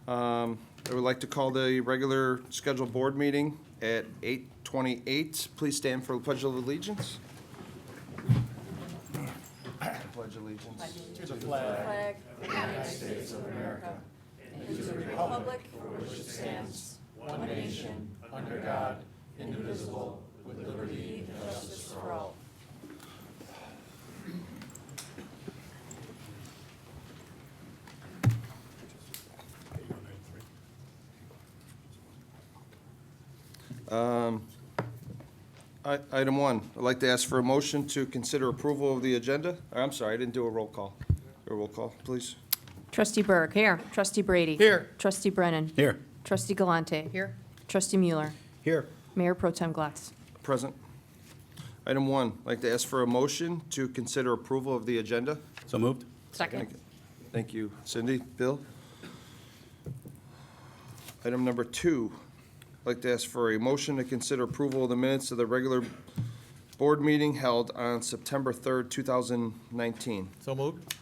I would like to call the regular scheduled board meeting at 8:28. Please stand for the Pledge of Allegiance. Pledge allegiance. To the flag of the United States of America, and to the republic for which it stands, one nation, under God, indivisible, with liberty and justice for all. Item 1, I'd like to ask for a motion to consider approval of the agenda. I'm sorry, I didn't do a roll call. A roll call, please. Trustee Berg. Here. Trustee Brady. Here. Trustee Brennan. Here. Trustee Galante. Here. Trustee Mueller. Here. Mayor Pro Tem Glatz. Present. Item 1, I'd like to ask for a motion to consider approval of the agenda. So moved. Second. Thank you, Cindy. Bill? Item number 2, I'd like to ask for a motion to consider approval of the minutes of the regular board meeting held on September 3rd, 2019. So moved.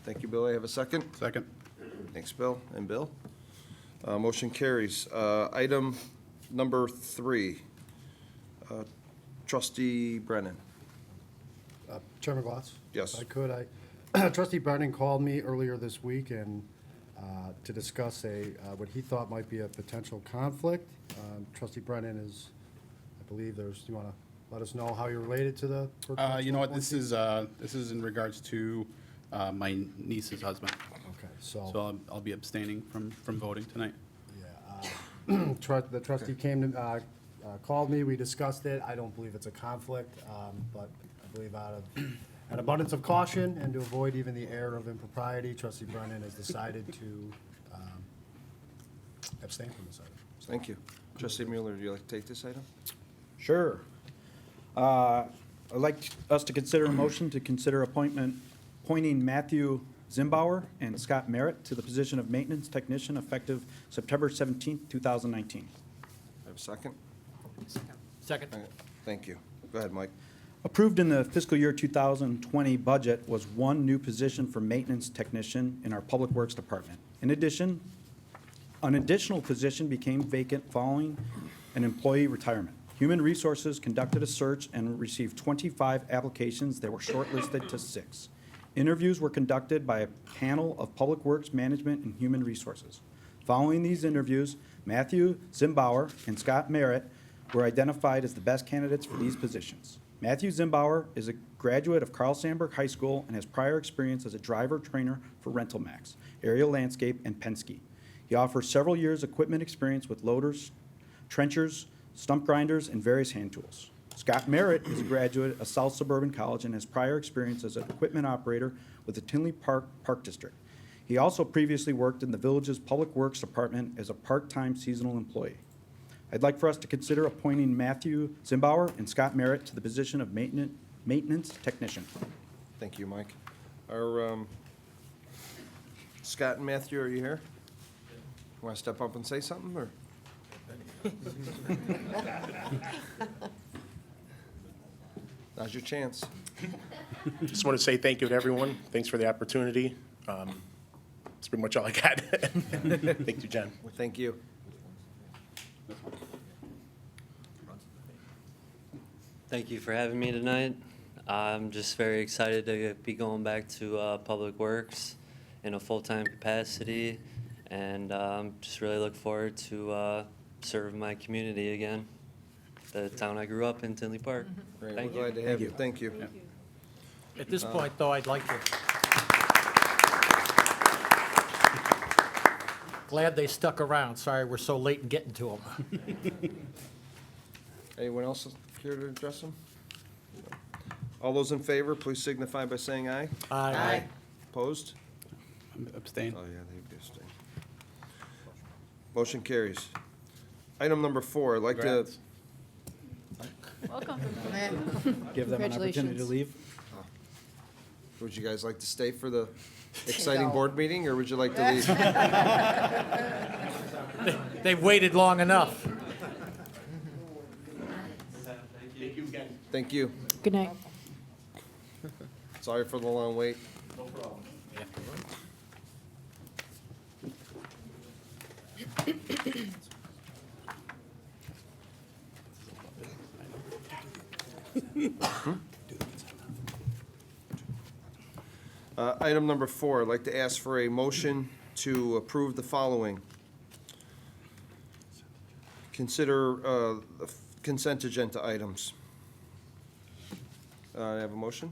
Thank you, Bill. I have a second. Second. Thanks, Bill. And Bill? Motion carries. Item number 3, Trustee Brennan. Chairman Glatz? Yes. If I could, Trustee Brennan called me earlier this week and to discuss what he thought might be a potential conflict. Trustee Brennan is, I believe do you want to let us know how you're related to the? You know what, this is in regards to my niece's husband. Okay, so, So I'll be abstaining from voting tonight. yeah, the trustee came to, called me, we discussed it. I don't believe it's a conflict, but I believe out of an abundance of caution and to avoid even the air of impropriety, Trustee Brennan has decided to abstain from this item. Thank you. Trustee Mueller, would you like to take this item? Sure. I'd like us to consider a motion to consider appointing Matthew Zimbauer and Scott Merritt to the position of maintenance technician effective September 17th, 2019. I have a second. Second. Thank you. Go ahead, Mike. Approved in the fiscal year 2020 budget was one new position for maintenance technician in our Public Works Department. In addition, an additional position became vacant following an employee retirement. Human Resources conducted a search and received 25 applications that were shortlisted to 6. Interviews were conducted by a panel of Public Works Management and Human Resources. Following these interviews, Matthew Zimbauer and Scott Merritt were identified as the best candidates for these positions. Matthew Zimbauer is a graduate of Carl Sandburg High School and has prior experience as a driver trainer for Rental Max, Aerial Landscape, and Penske. He offers several years equipment experience with loaders, trenchers, stump grinders, and various hand tools. Scott Merritt is a graduate of South Suburban College and has prior experience as an equipment operator with the Tinley Park Park District. He also previously worked in the village's Public Works Department as a part-time seasonal employee. I'd like for us to consider appointing Matthew Zimbauer and Scott Merritt to the position of maintenance technician. Thank you, Mike. Are Scott and Matthew, are you here? Want to step up and say something, or? Now's your chance. Just want to say thank you to everyone. Thanks for the opportunity. That's pretty much all I got. Thank you, Jen. Well, thank you. Thank you for having me tonight. I'm just very excited to be going back to Public Works in a full-time capacity, and just really look forward to serving my community again, the town I grew up in, Tinley Park. Great. Thank We're you. glad to have you. Thank you. At this point, though, I'd like to. Glad they stuck around. Sorry we're so late in getting to them. Anyone else here to address them? All those in favor, please signify by saying aye. Aye. Opposed? Abstain. Oh, yeah, they abstain. Motion carries. Item number 4, I'd like to, Congrats. Welcome. Give them an opportunity to Congratulations. leave. would you guys like to stay for the exciting board meeting, or would you like to leave? They've waited long enough. Thank you. Good night. Sorry for the long wait. Item number 4, I'd like to ask for a motion to approve the following. Consider the consent agenda items. I have a motion?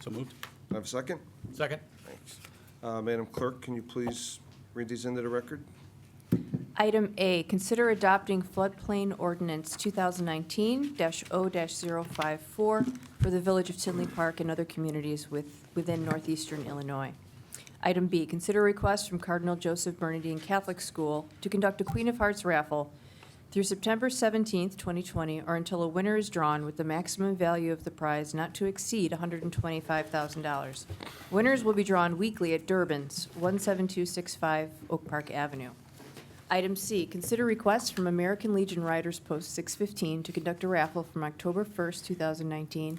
So moved. I have a second? Second. Thanks. Madam Clerk, can you please read these into the record? Item A, consider adopting floodplain ordinance 2019-0-054 for the Village of Tinley Park and other communities within northeastern Illinois. Item B, consider request from Cardinal Joseph Bernardine Catholic School to conduct a Queen of Hearts raffle through September 17th, 2020, or until a winner is drawn with the maximum value of the prize not to exceed $125,000. Winners will be drawn weekly at Durbin's, 17265 Oak Park Avenue. Item C, consider request from American Legion Riders Post 615 to conduct a raffle from October 1st, 2019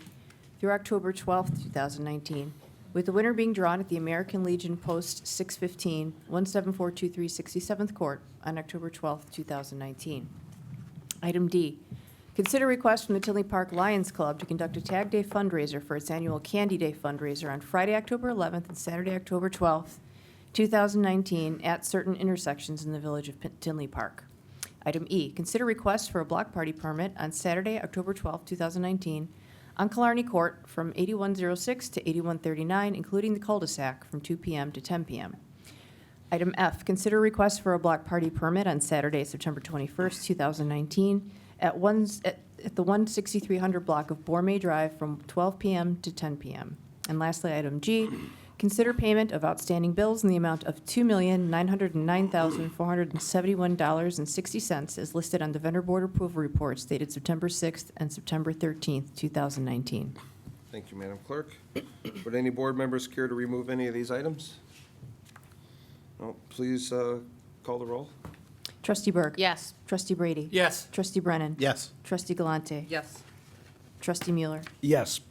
through October 12th, 2019, with the winner being drawn at the American Legion Post 615, 17423 67th Court on October 12th, 2019. Item D, consider request from the Tinley Park Lions Club to conduct a Tag Day fundraiser for its annual Candy Day fundraiser on Friday, October 11th and Saturday, October 12th, 2019, at certain intersections in the Village of Tinley Park. Item E, consider request for a block party permit on Saturday, October 12th, 2019, on Killarney Court from 8106 to 8139, including the cul-de-sac, from 2 p.m. to 10 p.m. Item F, consider request for a block party permit on Saturday, September 21st, 2019, at the 16300 block of Borme Drive from 12 p.m. to 10 p.m. And lastly, item G, consider payment of outstanding bills in the amount of $2,909,471.60 as listed on the vendor board approval reports dated September 6th and September 13th, 2019. Thank you, Madam Clerk. Would any board members care to remove any of these items? No, please call the roll. Trustee Berg. Yes. Trustee Brady. Yes. Trustee Brennan. Yes. Trustee Galante. Yes. Trustee Mueller. Yes.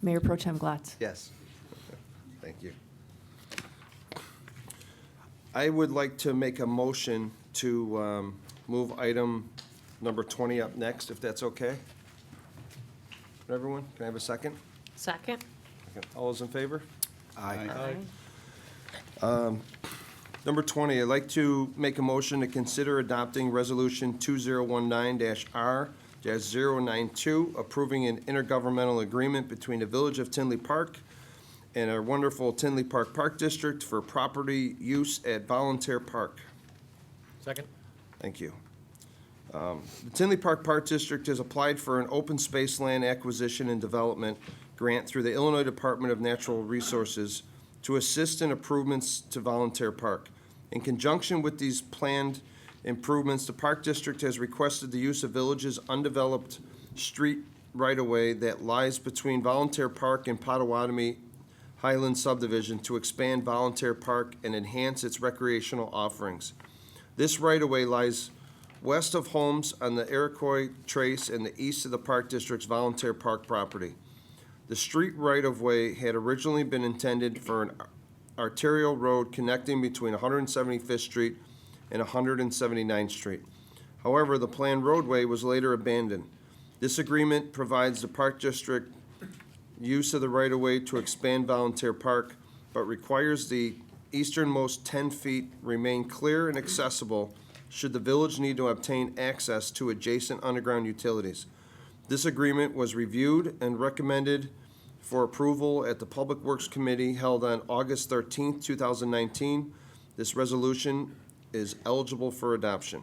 Mayor Pro Tem Glatz. Yes. Thank you. I would like to make a motion to move item number 20 up next, if that's okay. Everyone, can I have a second? Second. All those in favor? Aye. Number 20, I'd like to make a motion to consider adopting Resolution 2019-R-092, approving an intergovernmental agreement between the Village of Tinley Park and our wonderful Tinley Park Park District for property use at Volunteer Park. Second. Thank you. The Tinley Park Park District has applied for an open space land acquisition and development grant through the Illinois Department of Natural Resources to assist in improvements to Volunteer Park. In conjunction with these planned improvements, the Park District has requested the use of village's undeveloped street right-of-way that lies between Volunteer Park and Potawatomi Highland subdivision to expand Volunteer Park and enhance its recreational offerings. This right-of-way lies west of homes on the Iroquois Trace and the east of the Park District's Volunteer Park property. The street right-of-way had originally been intended for an arterial road connecting between 175th Street and 179th Street. However, the planned roadway was later abandoned. This agreement provides the Park District use of the right-of-way to expand Volunteer Park, but requires the easternmost 10 feet remain clear and accessible should the village need to obtain access to adjacent underground utilities. This agreement was reviewed and recommended for approval at the Public Works Committee held on August 13th, 2019. This resolution is eligible for adoption.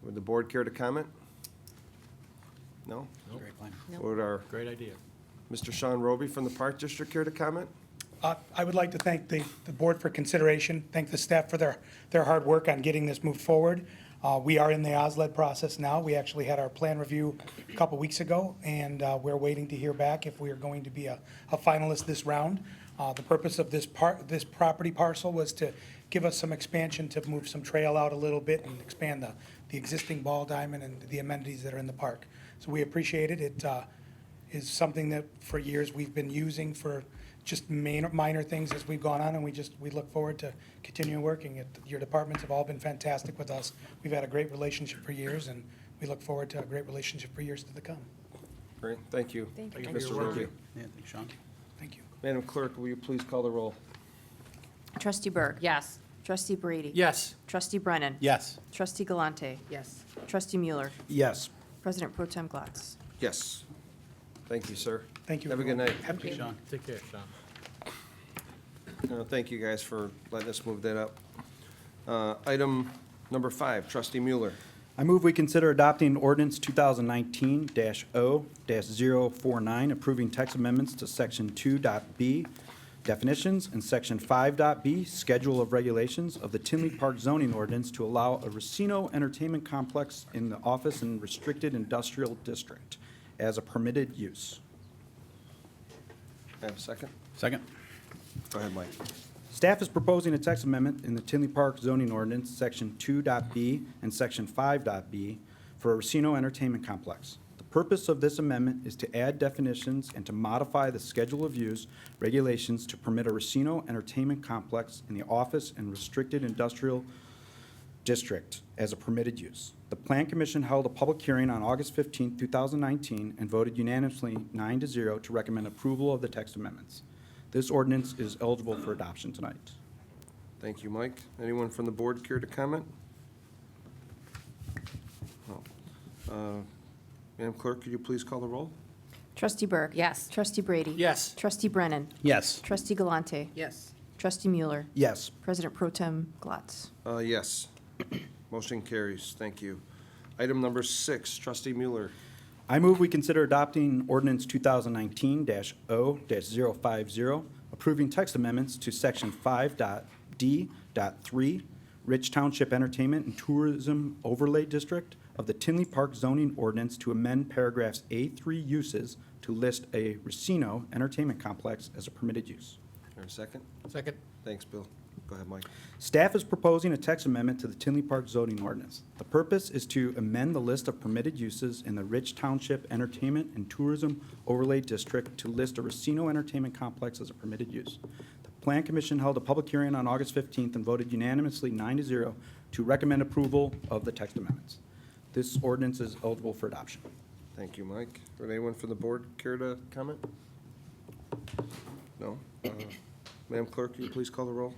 Would the board care to comment? No? Great plan. Would our Great idea. Mr. Sean Roby from the Park District care to comment? I would like to thank the board for consideration, thank the staff for their hard work on getting this moved forward. We are in the OSLED process now. We actually had our plan review a couple weeks ago, and we're waiting to hear back if we are going to be a finalist this round. The purpose of this property parcel was to give us some expansion to move some trail out a little bit and expand the existing ball diamond and the amenities that are in the park. So we appreciate it. It is something that for years we've been using for just minor things as we've gone on, and we look forward to continuing working. Your departments have all been fantastic with us. We've had a great relationship for years, and we look forward to a great relationship for years to come. Great, thank you. Thank you. Mr. Wilkie. Yeah, thanks, Sean. Thank you. Madam Clerk, will you please call the roll? Trustee Berg. Yes. Trustee Brady. Yes. Trustee Brennan. Yes. Trustee Galante. Yes. Trustee Mueller. Yes. President Pro Tem Glatz. Yes. Thank you, sir. Thank you. Have a good night. Thank you. Sean. Take care, Sean. Thank you guys for letting us move that up. Item number 5, Trustee Mueller. I move we consider adopting ordinance 2019-0-049, approving text amendments to Section 2.b definitions and Section 5.b schedule of regulations of the Tinley Park zoning ordinance to allow a Racino entertainment complex in the office and restricted industrial district as a permitted use. Have a second? Second. Go ahead, Mike. Staff is proposing a text amendment in the Tinley Park zoning ordinance, Section 2.b and Section 5.b, for a Racino entertainment complex. The purpose of this amendment is to add definitions and to modify the schedule of use regulations to permit a Racino entertainment complex in the office and restricted industrial district as a permitted use. The Plan Commission held a public hearing on August 15, 2019, and voted unanimously 9-0 to recommend approval of the text amendments. This ordinance is eligible for adoption tonight. Thank you, Mike. Anyone from the board care to comment? No. Madam Clerk, could you please call the roll? Trustee Berg. Yes. Trustee Brady. Yes. Trustee Brennan. Yes. Trustee Galante. Yes. Trustee Mueller. Yes. President Pro Tem Glatz. Yes. Motion carries. Thank you. Item number 6, Trustee Mueller. I move we consider adopting ordinance 2019-0-050, approving text amendments to Section 5.d.3, Rich Township Entertainment and Tourism Overlay District of the Tinley Park zoning ordinance to amend paragraphs A3 uses to list a Racino entertainment complex as a permitted use. Or a second? Second. Thanks, Bill. Go ahead, Mike. Staff is proposing a text amendment to the Tinley Park zoning ordinance. The purpose is to amend the list of permitted uses in the Rich Township Entertainment and Tourism Overlay District to list a Racino entertainment complex as a permitted use. The Plan Commission held a public hearing on August 15th and voted unanimously 9-0 to recommend approval of the text amendments. This ordinance is eligible for adoption. Thank you, Mike. Would anyone from the board care to comment? No? Madam Clerk, could you please call the roll?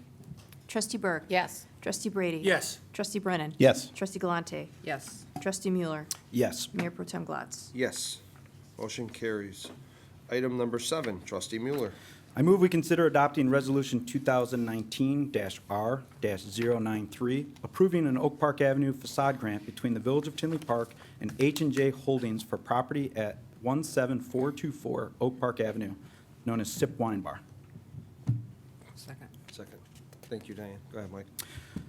Trustee Berg. Yes. Trustee Brady. Yes. Trustee Brennan. Yes. Trustee Galante. Yes. Trustee Mueller. Yes. Mayor Pro Tem Glatz. Yes. Motion carries. Item number 7, Trustee Mueller. I move we consider adopting Resolution 2019-R-093, approving an Oak Park Avenue facade grant between the Village of Tinley Park and H&J Holdings for property at 17424 Oak Park Avenue, known as Sip Wine Bar. Second. Second. Thank you, Diane. Go ahead, Mike.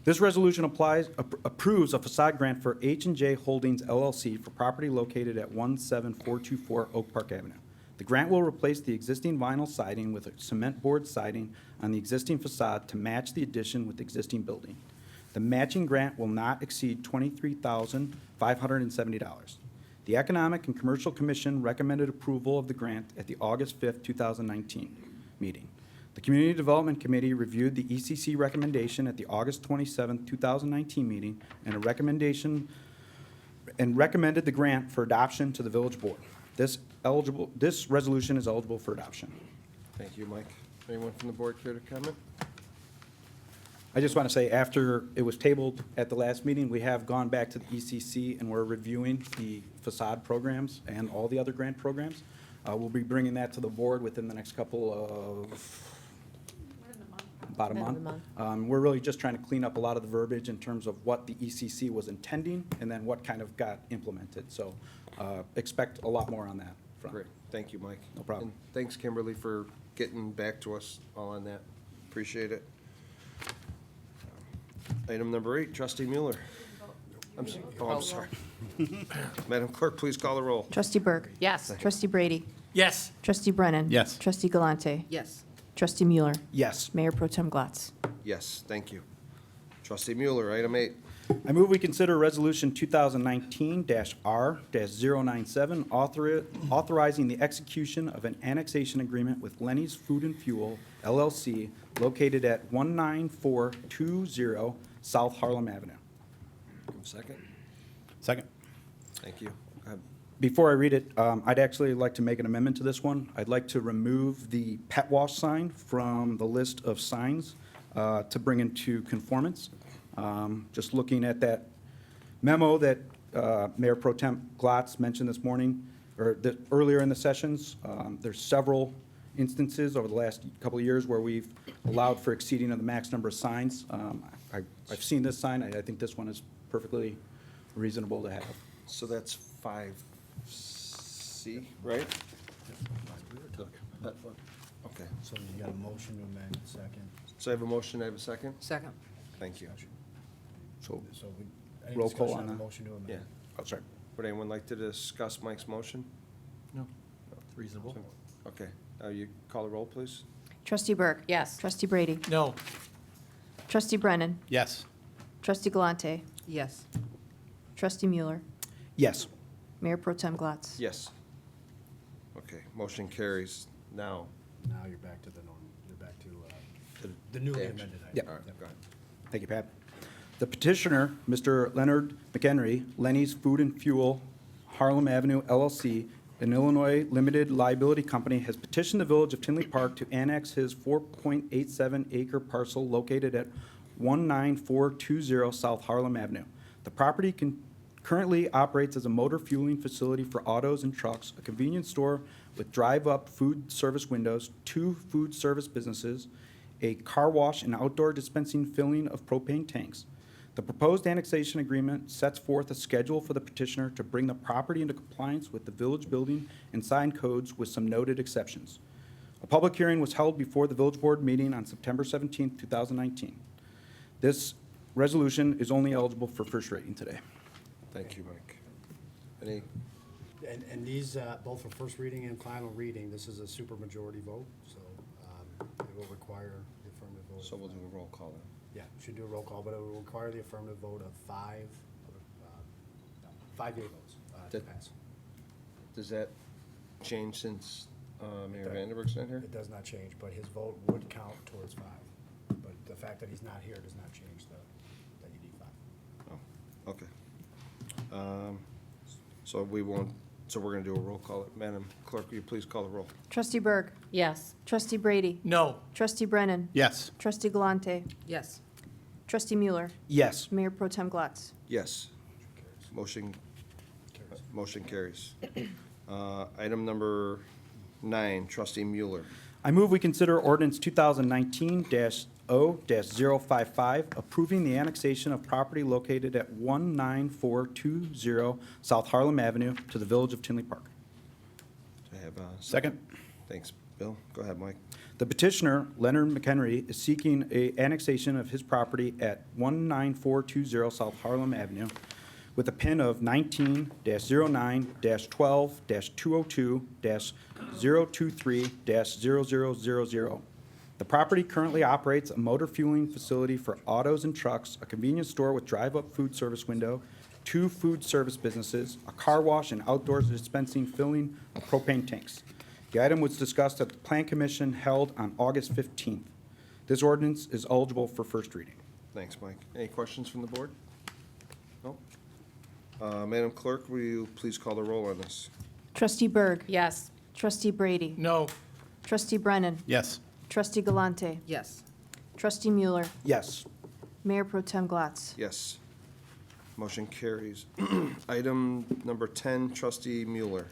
This resolution approves a facade grant for H&J Holdings LLC for property located at 17424 Oak Park Avenue. The grant will replace the existing vinyl siding with a cement board siding on the existing facade to match the addition with the existing building. The matching grant will not exceed $23,570. The Economic and Commercial Commission recommended approval of the grant at the August 5th, 2019 meeting. The Community Development Committee reviewed the ECC recommendation at the August 27th, 2019 meeting and recommended the grant for adoption to the village board. This resolution is eligible for adoption. Thank you, Mike. Anyone from the board care to comment? I just want to say, after it was tabled at the last meeting, we have gone back to the ECC and we're reviewing the facade programs and all the other grant programs. We'll be bringing that to the board within the next couple of, about a month. We're really just trying to clean up a lot of the verbiage in terms of what the ECC was intending and then what kind of got implemented. So expect a lot more on that front. Great. Thank you, Mike. No problem. And thanks, Kimberly, for getting back to us all on that. Appreciate it. Item number 8, Trustee Mueller. I'm sorry. Madam Clerk, please call the roll. Trustee Berg. Yes. Trustee Brady. Yes. Trustee Brennan. Yes. Trustee Galante. Yes. Trustee Mueller. Yes. Mayor Pro Tem Glatz. Yes, thank you. Trustee Mueller, item 8. I move we consider Resolution 2019-R-097, authorizing the execution of an annexation agreement with Lenny's Food and Fuel LLC located at 19420 South Harlem Avenue. Second. Second. Thank you. Before I read it, I'd actually like to make an amendment to this one. I'd like to remove the pet wash sign from the list of signs to bring into conformance. Just looking at that memo that Mayor Pro Tem Glatz mentioned this morning, or earlier in the sessions, there's several instances over the last couple of years where we've allowed for exceeding of the max number of signs. I've seen this sign. I think this one is perfectly reasonable to have. So that's 5C, right? Okay. So you got a motion to amend, second. So I have a motion, I have a second? Second. Thank you. So, So we, any Roll call discussion on on the that? motion to amend? Yeah. oh, sorry. Would anyone like to discuss Mike's motion? No, reasonable. Okay. You call the roll, please? Trustee Burke. Yes. Trustee Brady. No. Trustee Brennan. Yes. Trustee Galante. Yes. Trustee Mueller. Yes. Mayor Pro Tem Glatz. Yes. Okay, motion carries. Now. Now you're back to the norm, you're back to to the newly action. amended item. Yep. All right, go ahead. Thank you, Pat. The petitioner, Mr. Leonard McHenry, Lenny's Food and Fuel, Harlem Avenue LLC, an Illinois limited liability company, has petitioned the Village of Tinley Park to annex his 4.87 acre parcel located at 19420 South Harlem Avenue. The property currently operates as a motor fueling facility for autos and trucks, a convenience store with drive-up food service windows, 2 food service businesses, a car wash and outdoor dispensing filling of propane tanks. The proposed annexation agreement sets forth a schedule for the petitioner to bring the property into compliance with the village building and sign codes with some noted exceptions. A public hearing was held before the village board meeting on September 17, 2019. This resolution is only eligible for first reading today. Thank you, Mike. Any, And these, both for first reading and final reading, this is a supermajority vote, so it will require the affirmative vote. so we'll do a roll call then. Yeah, should do a roll call, but it will require the affirmative vote of 5 yea votes to Did- pass. Does that change since Mayor Vandenberg's not here? It does not change, but his vote would count towards 5. But the fact that he's not here does not change that you need 5. Oh, okay. So we won't, so we're gonna do a roll call. Madam Clerk, will you please call the roll? Trustee Burke. Yes. Trustee Brady. No. Trustee Brennan. Yes. Trustee Galante. Yes. Trustee Mueller. Yes. Mayor Pro Tem Glatz. Yes. Motion carries. Item number 9, Trustee Mueller. I move we consider ordinance 2019-0-055, approving the annexation of property located at 19420 South Harlem Avenue to the Village of Tinley Park. Do I have a Second. Thanks, Bill. Go ahead, Mike. The petitioner, Leonard McHenry, is seeking a annexation of his property at 19420 South Harlem Avenue with a PIN of 19-09-12-202-023-0000. The property currently operates a motor fueling facility for autos and trucks, a convenience store with drive-up food service window, 2 food service businesses, a car wash, and outdoors dispensing filling of propane tanks. The item was discussed at the Plan Commission held on August 15th. This ordinance is eligible for first reading. Thanks, Mike. Any questions from the board? No? Madam Clerk, will you please call the roll on this? Trustee Berg. Yes. Trustee Brady. No. Trustee Brennan. Yes. Trustee Galante. Yes. Trustee Mueller. Yes. Mayor Pro Tem Glatz. Yes. Motion carries. Item number 10, Trustee Mueller.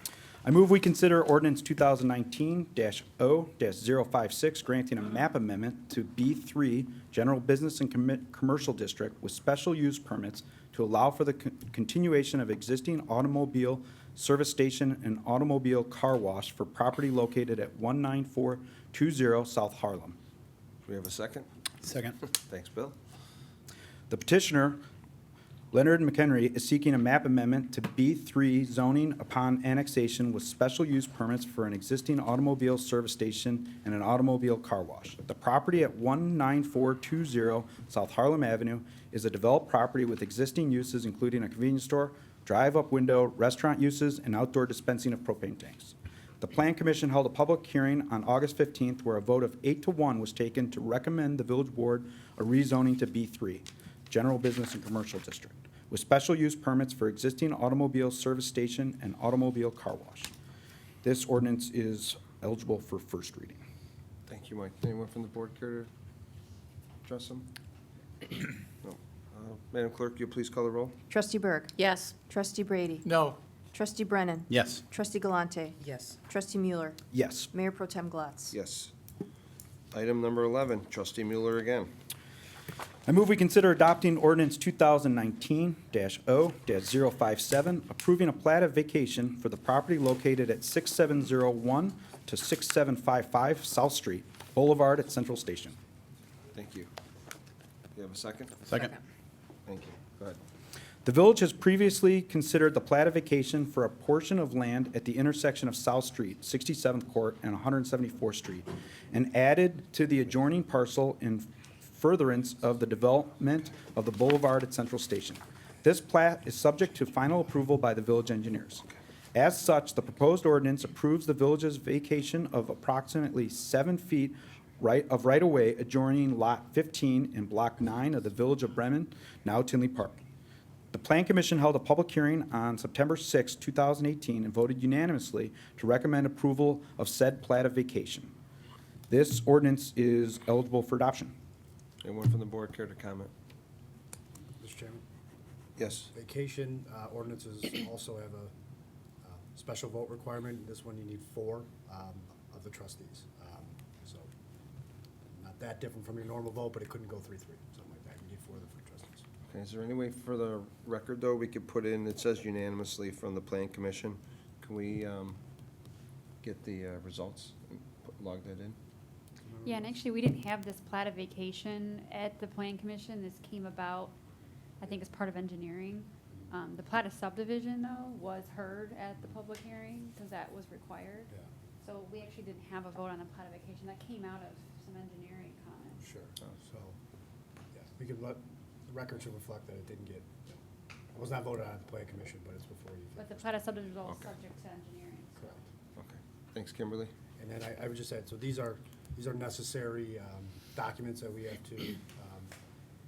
I move we consider ordinance 2019-0-056, granting a map amendment to B3 General Business and Commercial District with special use permits to allow for the continuation of existing automobile service station and automobile car wash for property located at 19420 South Harlem. Do we have a second? Second. Thanks, Bill. The petitioner, Leonard McHenry is seeking a map amendment to B3 zoning upon annexation with special use permits for an existing automobile service station and an automobile car wash. The property at 19420 South Harlem Avenue is a developed property with existing uses including a convenience store, drive-up window, restaurant uses, and outdoor dispensing of propane tanks. The Plan Commission held a public hearing on August 15th where a vote of 8-1 was taken to recommend the village board a rezoning to B3, General Business and Commercial District, with special use permits for existing automobile service station and automobile car wash. This ordinance is eligible for first reading. Thank you, Mike. Anyone from the board care to address them? No. Madam Clerk, you please call the roll? Trustee Berg. Yes. Trustee Brady. No. Trustee Brennan. Yes. Trustee Galante. Yes. Trustee Mueller. Yes. Mayor Pro Tem Glatz. Yes. Item number 11, Trustee Mueller again. I move we consider adopting ordinance 2019-0-057, approving a plat of vacation for the property located at 6701 to 6755 South Street Boulevard at Central Station. Thank you. You have a second? Second. Thank you. Go ahead. The village has previously considered the plat of vacation for a portion of land at the intersection of South Street, 67th Court, and 174th Street, and added to the adjoining parcel in furtherance of the development of the boulevard at Central Station. This plat is subject to final approval by the village engineers. As such, the proposed ordinance approves the village's vacation of approximately 7 feet of right-of-way adjoining Lot 15 in Block 9 of the Village of Bremen, now Tinley Park. The Plan Commission held a public hearing on September 6, 2018, and voted unanimously to recommend approval of said plat of vacation. This ordinance is eligible for adoption. Anyone from the board care to comment? Mr. Chairman, Yes. vacation ordinances also have a special vote requirement. This one, you need 4 of the trustees. So not that different from your normal vote, but it couldn't go 3-3, something like that. You need 4 of the trustees. Okay, is there any way for the record, though, we could put in, it says unanimously from the Plan Commission. Can we get the results and log that in? Yeah, and actually, we didn't have this plat of vacation at the Plan Commission. This came about, I think, as part of engineering. The plat of subdivision, though, was heard at the public hearing, because that was required. Yeah. So we actually didn't have a vote on the plat of vacation. That came out of some engineering comments. Sure. So, yeah, we could let, the record should reflect that it didn't get, it was not voted on at the Plan Commission, but it's before you. But the plat of subdivision was all Okay. subject to engineering. so- Correct. Okay. Thanks, Kimberly. And then I would just add, so these are necessary documents that we have to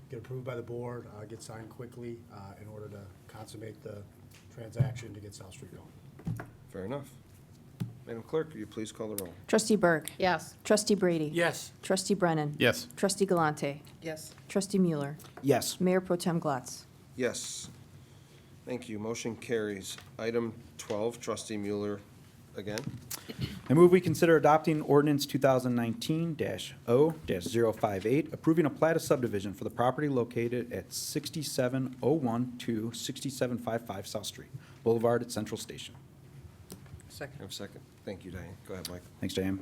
get approved by the board, get signed quickly in order to consummate the transaction to get South Street going. Fair enough. Madam Clerk, will you please call the roll? Trustee Berg. Yes. Trustee Brady. Yes. Trustee Brennan. Yes. Trustee Galante. Yes. Trustee Mueller. Yes. Mayor Pro Tem Glatz. Yes. Thank you. Motion carries. Item 12, Trustee Mueller again. I move we consider adopting ordinance 2019-0-058, approving a plat of subdivision for the property located at 6701 to 6755 South Street Boulevard at Central Station. Second. Have a second. Thank you, Diane. Go ahead, Mike. Thanks, Diane.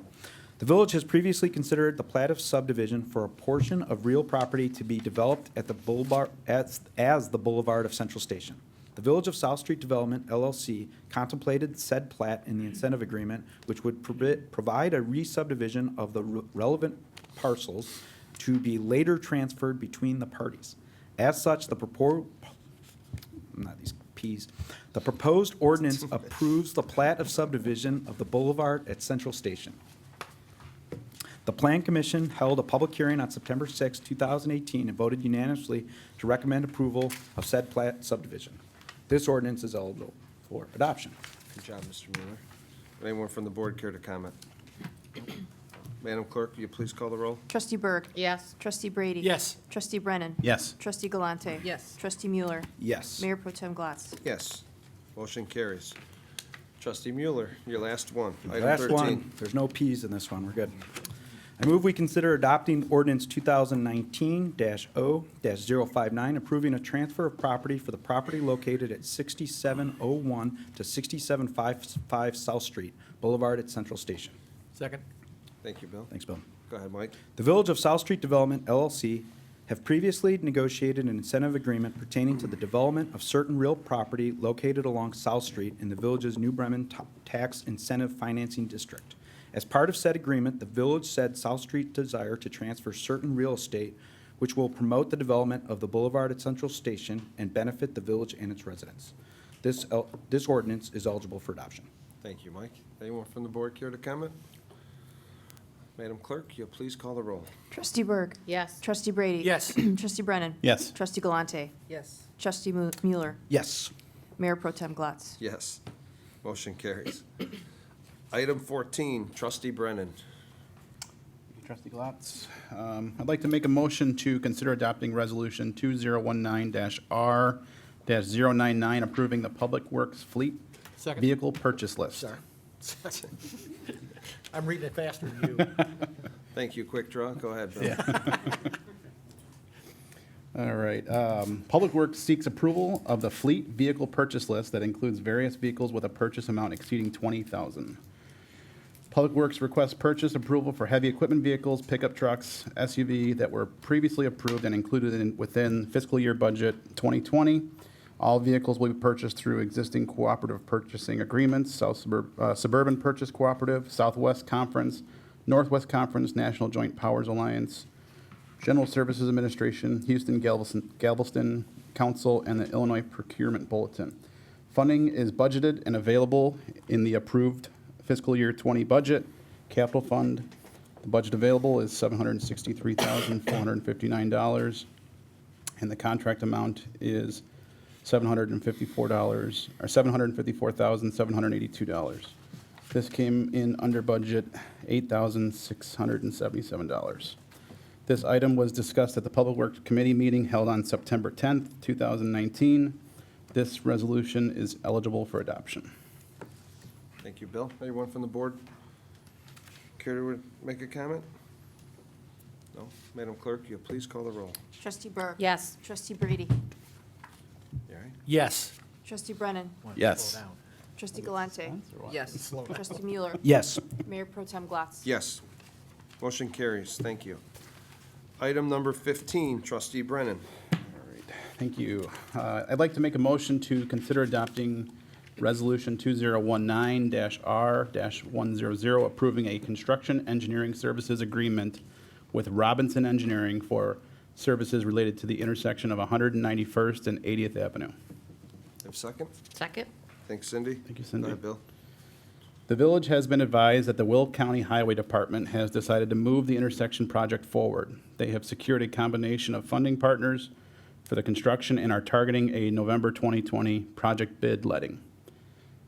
The village has previously considered the plat of subdivision for a portion of real property to be developed at the boulevard, as the Boulevard of Central Station. The Village of South Street Development, LLC, contemplated said plat in the incentive agreement, which would provide a re-subdivision of the relevant parcels to be later transferred between the parties. As such, the proposed ordinance approves the plat of subdivision of the Boulevard at Central Station. The Plan Commission held a public hearing on September 6, 2018, and voted unanimously to recommend approval of said plat subdivision. This ordinance is eligible for adoption. Good job, Mr. Mueller. Anyone from the board care to comment? Madam Clerk, will you please call the roll? Trustee Berg. Yes. Trustee Brady. Yes. Trustee Brennan. Yes. Trustee Galante. Yes. Trustee Mueller. Yes. Mayor Pro Tem Glatz. Yes. Motion carries. Trustee Mueller, your last one. Item Last 13. one, there's no Ps in this one, we're good. I move we consider adopting ordinance 2019-0-059, approving a transfer of property for the property located at 6701 to 6755 South Street Boulevard at Central Station. Second. Thank you, Bill. Thanks, Bill. Go ahead, Mike. The Village of South Street Development, LLC, have previously negotiated an incentive agreement pertaining to the development of certain real property located along South Street in the village's New Bremen Tax Incentive Financing District. As part of said agreement, the village said South Street desire to transfer certain real estate which will promote the development of the boulevard at Central Station and benefit the village and its residents. This ordinance is eligible for adoption. Thank you, Mike. Anyone from the board care to comment? Madam Clerk, you'll please call the roll. Trustee Berg. Yes. Trustee Brady. Yes. Trustee Brennan. Yes. Trustee Galante. Yes. Trustee Mueller. Yes. Mayor Pro Tem Glatz. Yes. Motion carries. Item 14, Trustee Brennan. Trustee Glatz. I'd like to make a motion to consider adopting Resolution 2019-R-099, approving the Public Works Fleet Second. Vehicle Purchase List. Sorry. I'm reading it faster than you. Thank you, Quick Draw. Go ahead, Bill. All right. Public Works seeks approval of the Fleet Vehicle Purchase List that includes various vehicles with a purchase amount exceeding $20,000. Public Works requests purchase approval for heavy equipment vehicles, pickup trucks, SUV that were previously approved and included within fiscal year budget 2020. All vehicles will be purchased through existing cooperative purchasing agreements, Suburban Purchase Cooperative, Southwest Conference, Northwest Conference, National Joint Powers Alliance, General Services Administration, Houston Galveston Council, and the Illinois Procurement Bulletin. Funding is budgeted and available in the approved fiscal year 20 budget. Capital Fund, the budget available is $763,459, and the contract amount is $754,782. This came in under budget, $8,677. This item was discussed at the Public Works Committee meeting held on September 10th, 2019. This resolution is eligible for adoption. Thank you, Bill. Anyone from the board care to make a comment? No? Madam Clerk, you'll please call the roll. Trustee Berg. Yes. Trustee Brady. You all right? Yes. Trustee Brennan. Yes. Slow down. Trustee Galante. Yes. Slow down. Trustee Mueller. Yes. Mayor Pro Tem Glatz. Yes. Motion carries. Thank you. Item number 15, Trustee Brennan. All right, thank you. I'd like to make a motion to consider adopting Resolution 2019-R-100, approving a construction engineering services agreement with Robinson Engineering for services related to the intersection of 191st and 80th Avenue. Have a second? Second. Thanks, Cindy. Thank you, Cindy. Go ahead, Bill. The village has been advised that the Will County Highway Department has decided to move the intersection project forward. They have secured a combination of funding partners for the construction and are targeting a November 2020 project bid letting.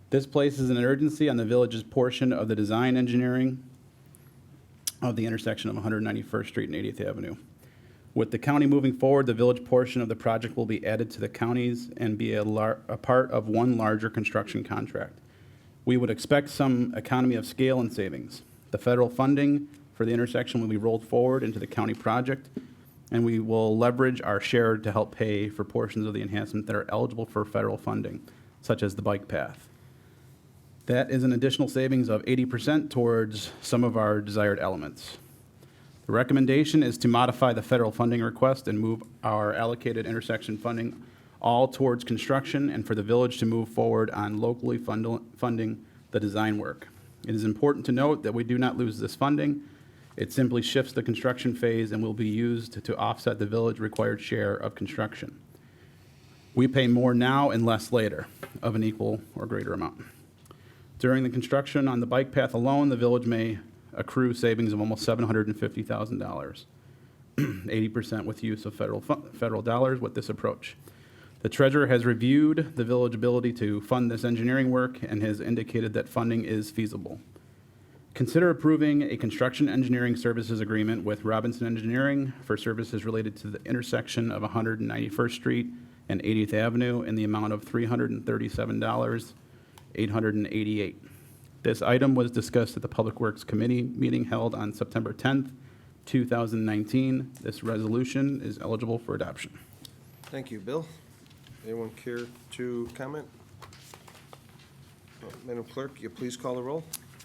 This places an urgency on the village's portion of the design engineering of the intersection of 191st Street and 80th Avenue. With the county moving forward, the village portion of the project will be added to the counties and be a part of one larger construction contract. We would expect some economy of scale and savings. The federal funding for the intersection will be rolled forward into the county project, and we will leverage our share to help pay for portions of the enhancement that are eligible for federal funding, such as the bike path. That is an additional savings of 80% towards some of our desired elements. The recommendation is to modify the federal funding request and move our allocated intersection funding all towards construction and for the village to move forward on locally funding the design work. It is important to note that we do not lose this funding. It simply shifts the construction phase and will be used to offset the village required share of construction. We pay more now and less later of an equal or greater amount. During the construction on the bike path alone, the village may accrue savings of almost $750,000, 80% with use of federal dollars with this approach. The treasurer has reviewed the village ability to fund this engineering work and has indicated that funding is feasible. Consider approving a construction engineering services agreement with Robinson Engineering for services related to the intersection of 191st Street and 80th Avenue in the amount of $337,888. This item was discussed at the Public Works Committee meeting held on September 10th, 2019. This resolution is eligible for adoption. Thank you, Bill. Anyone care to comment? Madam Clerk, you please call the roll.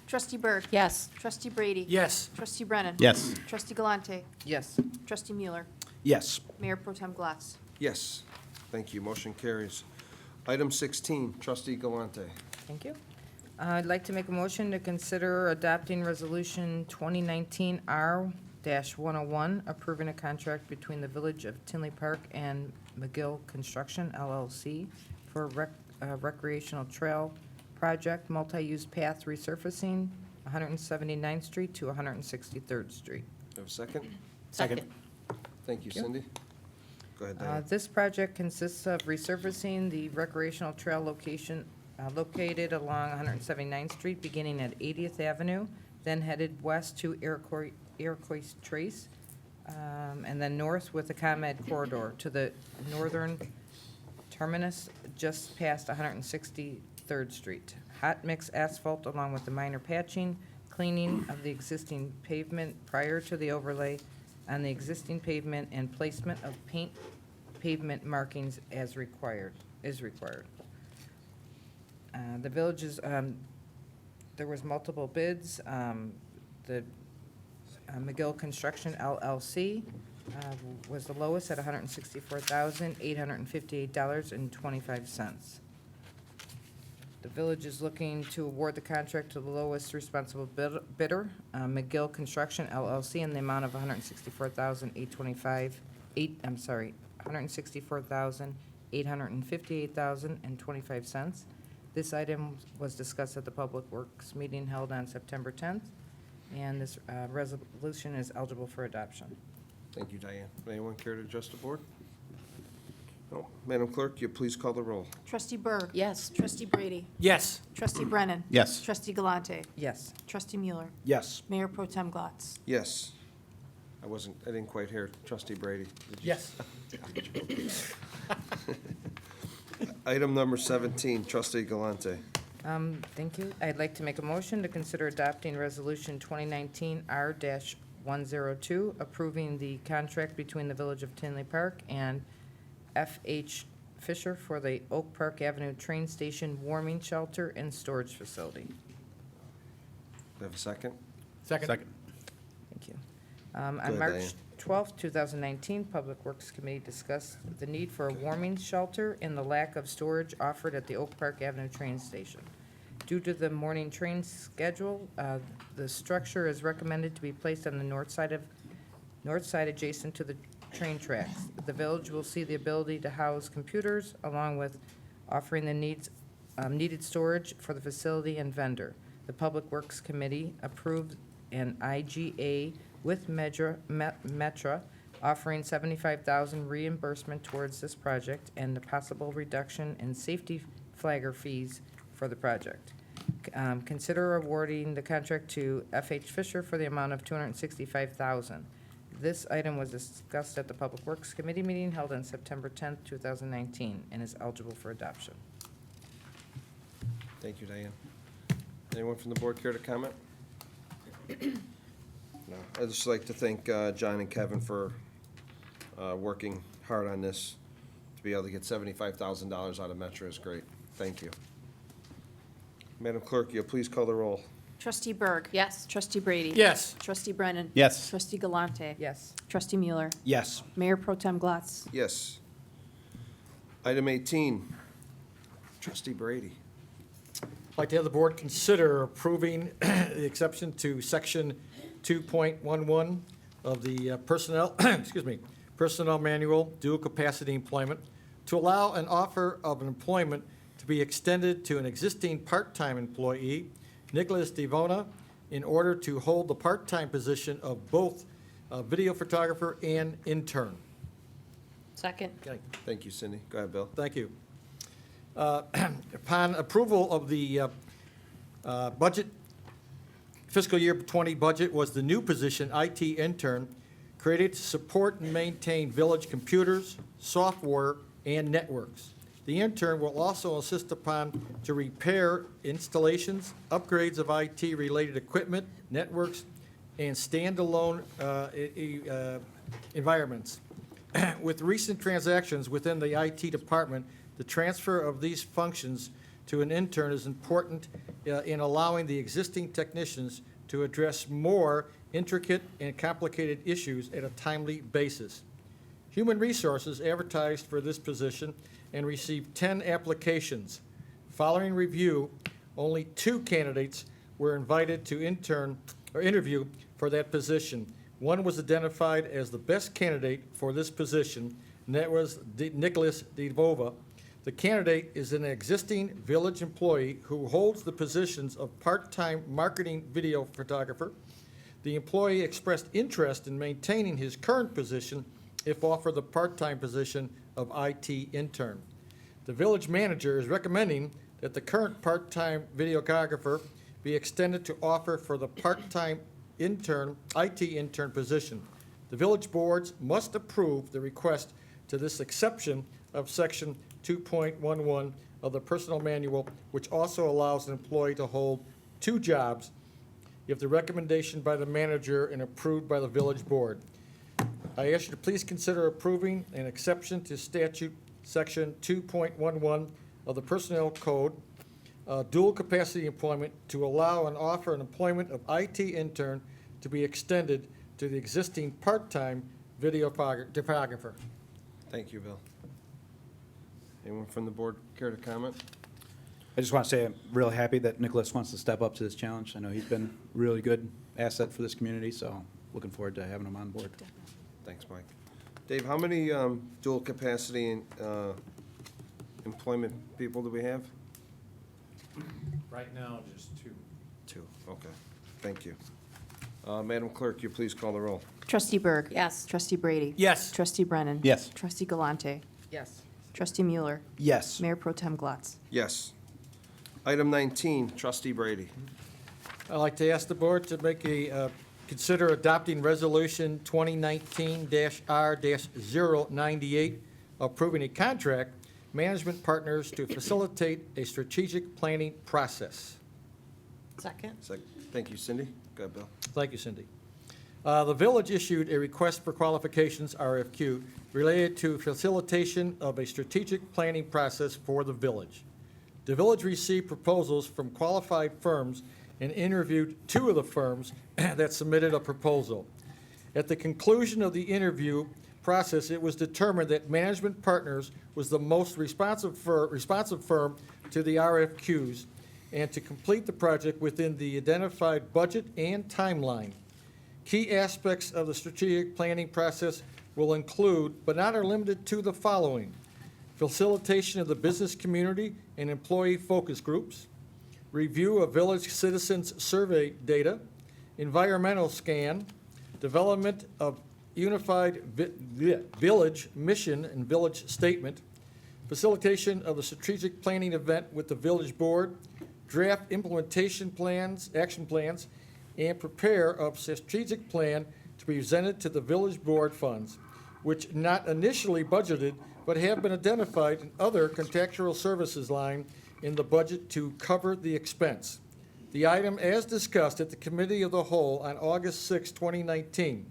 Trustee Berg. Yes. Trustee Brady. Yes. Trustee Brennan. Yes. Trustee Galante. Yes. Trustee Mueller. Yes. Mayor Pro Tem Glatz. Yes. Thank you. Motion carries. Item 16, trustee Galante. Thank you. I'd like to make a motion to consider adopting Resolution 2019 R-101, approving a contract between the Village of Tinley Park and McGill Construction LLC for recreational trail project, multi-use path resurfacing, 179th Street to 163rd Street. Do I have a second? Second. Thank you, Cindy. Go ahead, Diane. This project consists of resurfacing the recreational trail location located along 179th Street, beginning at 80th Avenue, then headed west to Iroquois Trace, and then north with the ComEd corridor to the northern terminus just past 163rd Street. Hot mix asphalt along with the minor patching, cleaning of the existing pavement prior to the overlay on the existing pavement, and placement of paint pavement markings as required, is required. The villages, there was multiple bids. The McGill Construction LLC was the lowest at $164,858.25. The village is looking to award the contract to the lowest responsible bidder, McGill Construction LLC, in the amount of $164,858.25. This item was discussed at the Public Works meeting held on September 10th, and this resolution is eligible for adoption. Thank you, Diane. Anyone care to address the board? No. Madam Clerk, you please call the roll. Trustee Berg. Yes. Trustee Brady. Yes. Trustee Brennan. Yes. Trustee Galante. Yes. Trustee Mueller. Yes. Mayor Pro Tem Glatz. Yes. I didn't quite hear trustee Brady. Did you? Yes. Item number 17, trustee Galante. Thank you. I'd like to make a motion to consider adopting Resolution 2019 R-102, approving the contract between the Village of Tinley Park and F.H. Fisher for the Oak Park Avenue Train Station Warming Shelter and Storage Facility. Do I have a second? Second. Thank you. On ahead, March Diane. 12, 2019, Public Works Committee discussed the need for a warming shelter and the lack of storage offered at the Oak Park Avenue train station. Due to the morning train schedule, the structure is recommended to be placed on the north side adjacent to the train tracks. The village will see the ability to house computers along with offering the needed storage for the facility and vendor. The Public Works Committee approved an IGA with Metra offering $75,000 reimbursement towards this project and the possible reduction in safety flagger fees for the project. Consider awarding the contract to F.H. Fisher for the amount of $265,000. This item was discussed at the Public Works Committee meeting held on September 10th, 2019, and is eligible for adoption. Thank you, Diane. Anyone from the board care to comment? No. I'd just like to thank John and Kevin for working hard on this. To be able to get $75,000 out of Metro is great. Thank you. Madam Clerk, you'll please call the roll. Trustee Berg. Yes. Trustee Brady. Yes. Trustee Brennan. Yes. Trustee Galante. Yes. Trustee Mueller. Yes. Mayor Pro Tem Glatz. Yes. Item 18, trustee Brady. I'd like to have the board consider approving the exception to section 2.11 of the personnel, personnel manual, dual capacity employment, to allow an offer of an employment to be extended to an existing part-time employee, Nicholas Devona, in order to hold the part-time position of both video photographer and intern. Second. Okay. Thank you, Cindy. Go ahead, Bill. Thank you. Upon approval of the budget, fiscal year 20 budget was the new position, IT intern, created to support and maintain village computers, software, and networks. The intern will also assist upon to repair installations, upgrades of IT-related equipment, networks, and standalone environments. With recent transactions within the IT department, the transfer of these functions to an intern is important in allowing the existing technicians to address more intricate and complicated issues at a timely basis. Human Resources advertised for this position and received 10 applications. Following review, only 2 candidates were invited to interview for that position. One was identified as the best candidate for this position, and that was Nicholas DeVova. The candidate is an existing village employee who holds the positions of part-time marketing video photographer. The employee expressed interest in maintaining his current position if offered the part-time position of IT intern. The village manager is recommending that the current part-time videographer be extended to offer for the part-time intern, IT intern position. The village boards must approve the request to this exception of section 2.11 of the personnel manual, which also allows an employee to hold 2 jobs if the recommendation by the manager and approved by the village board. I ask you to please consider approving an exception to statute section 2.11 of the personnel code, dual capacity employment, to allow and offer an employment of IT intern to be extended to the existing part-time videographer. Thank you, Bill. Anyone from the board care to comment? I just want to say I'm really happy that Nicholas wants to step up to this challenge. I know he's been a really good asset for this community, so looking forward to having him on board. Thanks, Mike. Dave, how many dual capacity employment people do we have? Right now, just 2. 2, okay. Thank you. Madam Clerk, you please call the roll. Trustee Berg. Yes. Trustee Brady. Yes. Trustee Brennan. Yes. Trustee Galante. Yes. Trustee Mueller. Yes. Mayor Pro Tem Glatz. Yes. Item 19, Trustee Brady. I'd like to ask the board to make consider adopting Resolution 2019-R-098, approving a contract, management partners to facilitate a strategic planning process. Second. Thank you, Cindy. Go ahead, Bill. Thank you, Cindy. The village issued a request for qualifications, RFQ, related to facilitation of a strategic planning process for the village. The village received proposals from qualified firms and interviewed 2 of the firms that submitted a proposal. At the conclusion of the interview process, it was determined that Management Partners was the most responsive firm to the RFQs and to complete the project within the identified budget and timeline. Key aspects of the strategic planning process will include, but not are limited to, the following: facilitation of the business community and employee focus groups, review of village citizens survey data, environmental scan, development of unified village mission and village statement, facilitation of the strategic planning event with the village board, draft implementation plans, action plans, and prepare a strategic plan to be presented to the village board funds, which not initially budgeted, but have been identified in other contractual services line in the budget to cover the expense. The item as discussed at the Committee of the Whole on August 6, 2019.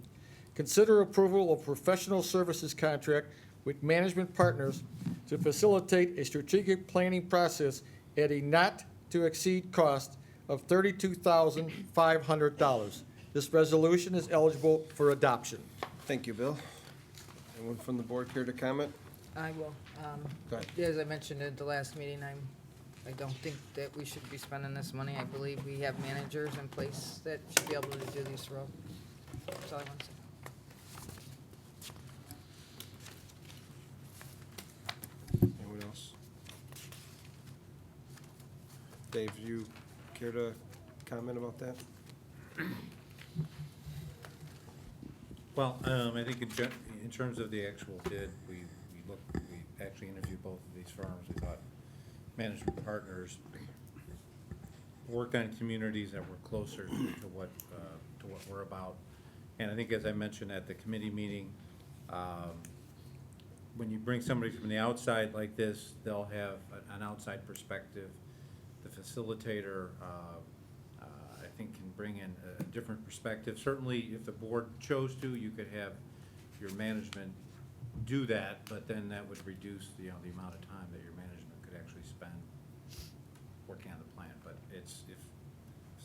Consider approval of professional services contract with Management Partners to facilitate a strategic planning process at a not-to-exceed cost of $32,500. This resolution is eligible for adoption. Thank you, Bill. Anyone from the board care to comment? I will. Go ahead. As I mentioned at the last meeting, I don't think that we should be spending this money. I believe we have managers in place that should be able to do these roles. That's all I want to say. Anyone else? Dave, you care to comment about that? Well, I think in terms of the actual bid, we actually interviewed both of these firms. We thought Management Partners worked on communities that were closer to what we're about. And I think, as I mentioned at the committee meeting, when you bring somebody from the outside like this, they'll have an outside perspective. The facilitator, I think, can bring in a different perspective. Certainly, if the board chose to, you could have your management do that, but then that would reduce the amount of time that your management could actually spend working on the plan. But it's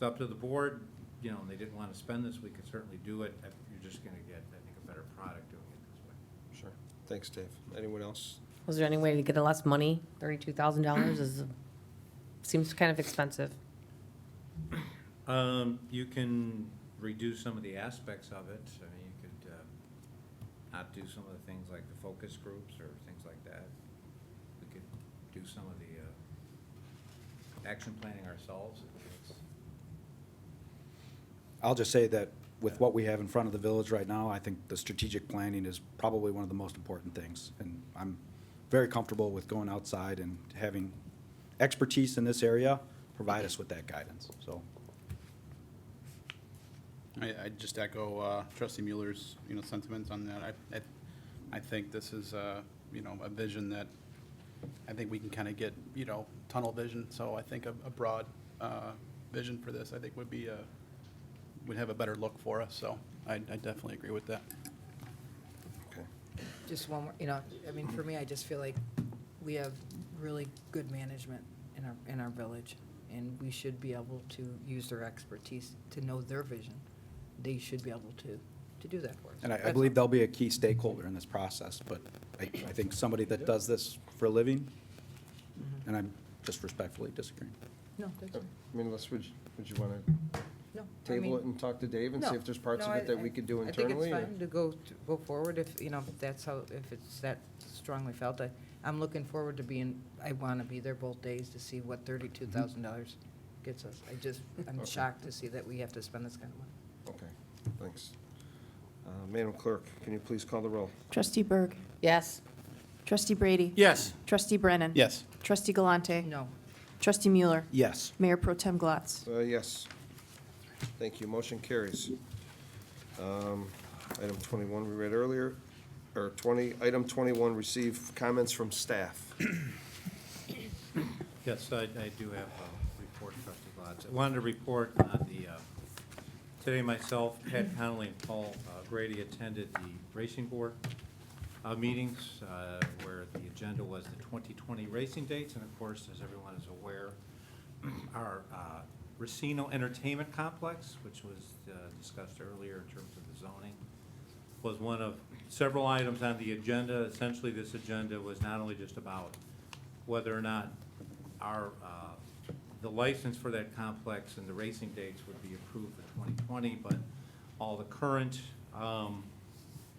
up to the board. And they didn't want to spend this, we could certainly do it. You're just going to get, I think, a better product doing it this way. Sure. Thanks, Dave. Anyone else? Was there any way to get less money? $32,000 seems kind of expensive. You can reduce some of the aspects of it. I mean, you could not do some of the things like the focus groups or things like that. We could do some of the action planning ourselves. I'll just say that with what we have in front of the village right now, I think the strategic planning is probably one of the most important things. And I'm very comfortable with going outside and having expertise in this area provide us with that guidance, so. I just echo trustee Mueller's, sentiments on that. I think this is, a vision that I think we can kind of get, tunnel vision. So I think a broad vision for this, I think would have a better look for us. So I definitely agree with that. Okay. Just one more, for me, I just feel like we have really good management in our village, and we should be able to use their expertise to know their vision. They should be able to do that for us. And I believe they'll be a key stakeholder in this process, but I think somebody that does this for a living, and I'm just respectfully disagreeing. No, that's fine. I mean, would you want to No. table it and talk to Dave and see if there's parts of it that we could do internally? I or- think it's fine to go forward if that's how, if it's that strongly felt. I'm looking forward to I want to be there both days to see what $32,000 gets us. I'm shocked to see that we have to spend this kind of money. Okay, thanks. Madam Clerk, can you please call the roll? Trustee Berg. Yes. Trustee Brady. Yes. Trustee Brennan. Yes. Trustee Galante. No. Trustee Mueller. Yes. Mayor Pro Tem Glatz. Yes. Thank you. Motion carries. Item 21 we read earlier, or 20, item 21, receive comments from staff. Yes, I do have a report, trustee Glatz. I wanted to report on today myself, Pat Connolly, and Paul Grady attended the racing board meetings where the agenda was the 2020 racing dates. And of course, as everyone is aware, our Racino Entertainment Complex, which was discussed earlier in terms of the zoning, was one of several items on the agenda. Essentially, this agenda was not only just about whether or not our the license for that complex and the racing dates would be approved for 2020, but all the current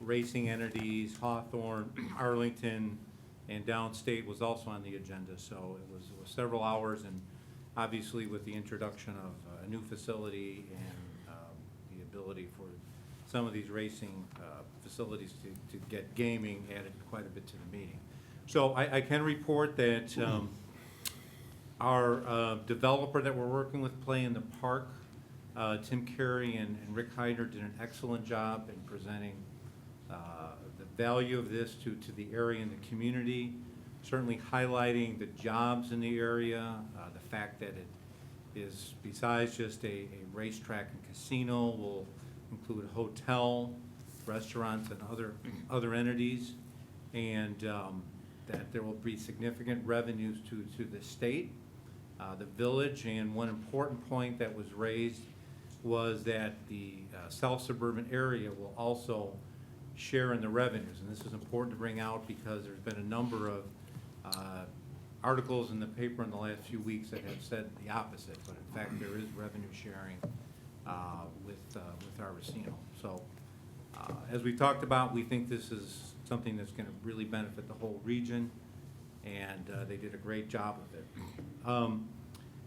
racing entities, Hawthorne, Arlington, and downstate was also on the agenda. So it was several hours, and obviously with the introduction of a new facility and the ability for some of these racing facilities to get gaming added quite a bit to the meeting. So I can report that our developer that we're working with, Play in the Park, Tim Carey and Rick Heidner did an excellent job in presenting the value of this to the area and the community, certainly highlighting the jobs in the area, the fact that it is, besides just a racetrack and casino, will include a hotel, restaurants, and other entities, and that there will be significant revenues to the state, the village, and one important point that was raised was that the South Suburban area will also share in the revenues. And this is important to bring out because there's been a number of articles in the paper in the last few weeks that have said the opposite, but in fact there is revenue sharing with our Racino. So as we talked about, we think this is something that's going to really benefit the whole region, and they did a great job of it.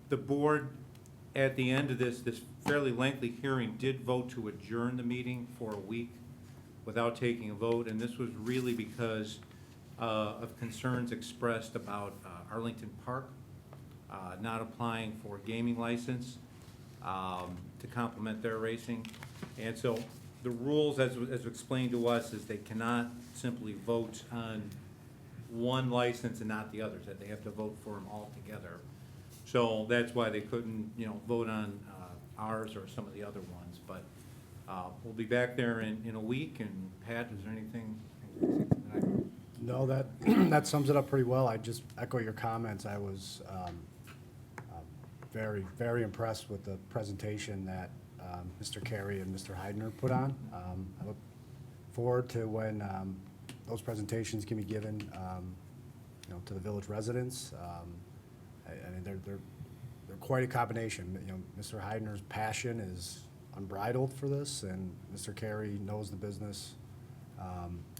The board, at the end of this fairly lengthy hearing, did vote to adjourn the meeting for a week without taking a vote, and this was really because of concerns expressed about Arlington Park not applying for a gaming license to complement their racing. And so the rules, as explained to us, is they cannot simply vote on one license and not the others, that they have to vote for them all together. So that's why they couldn't, vote on ours or some of the other ones. But we'll be back there in a week. And Pat, is there anything that I... No, that sums it up pretty well. I just echo your comments. I was very, very impressed with the presentation that Mr. Carey and Mr. Heidner put on. I look forward to when those presentations can be given, to the village residents. I mean, they're quite a combination. Mr. Heidner's passion is unbridled for this, and Mr. Carey knows the business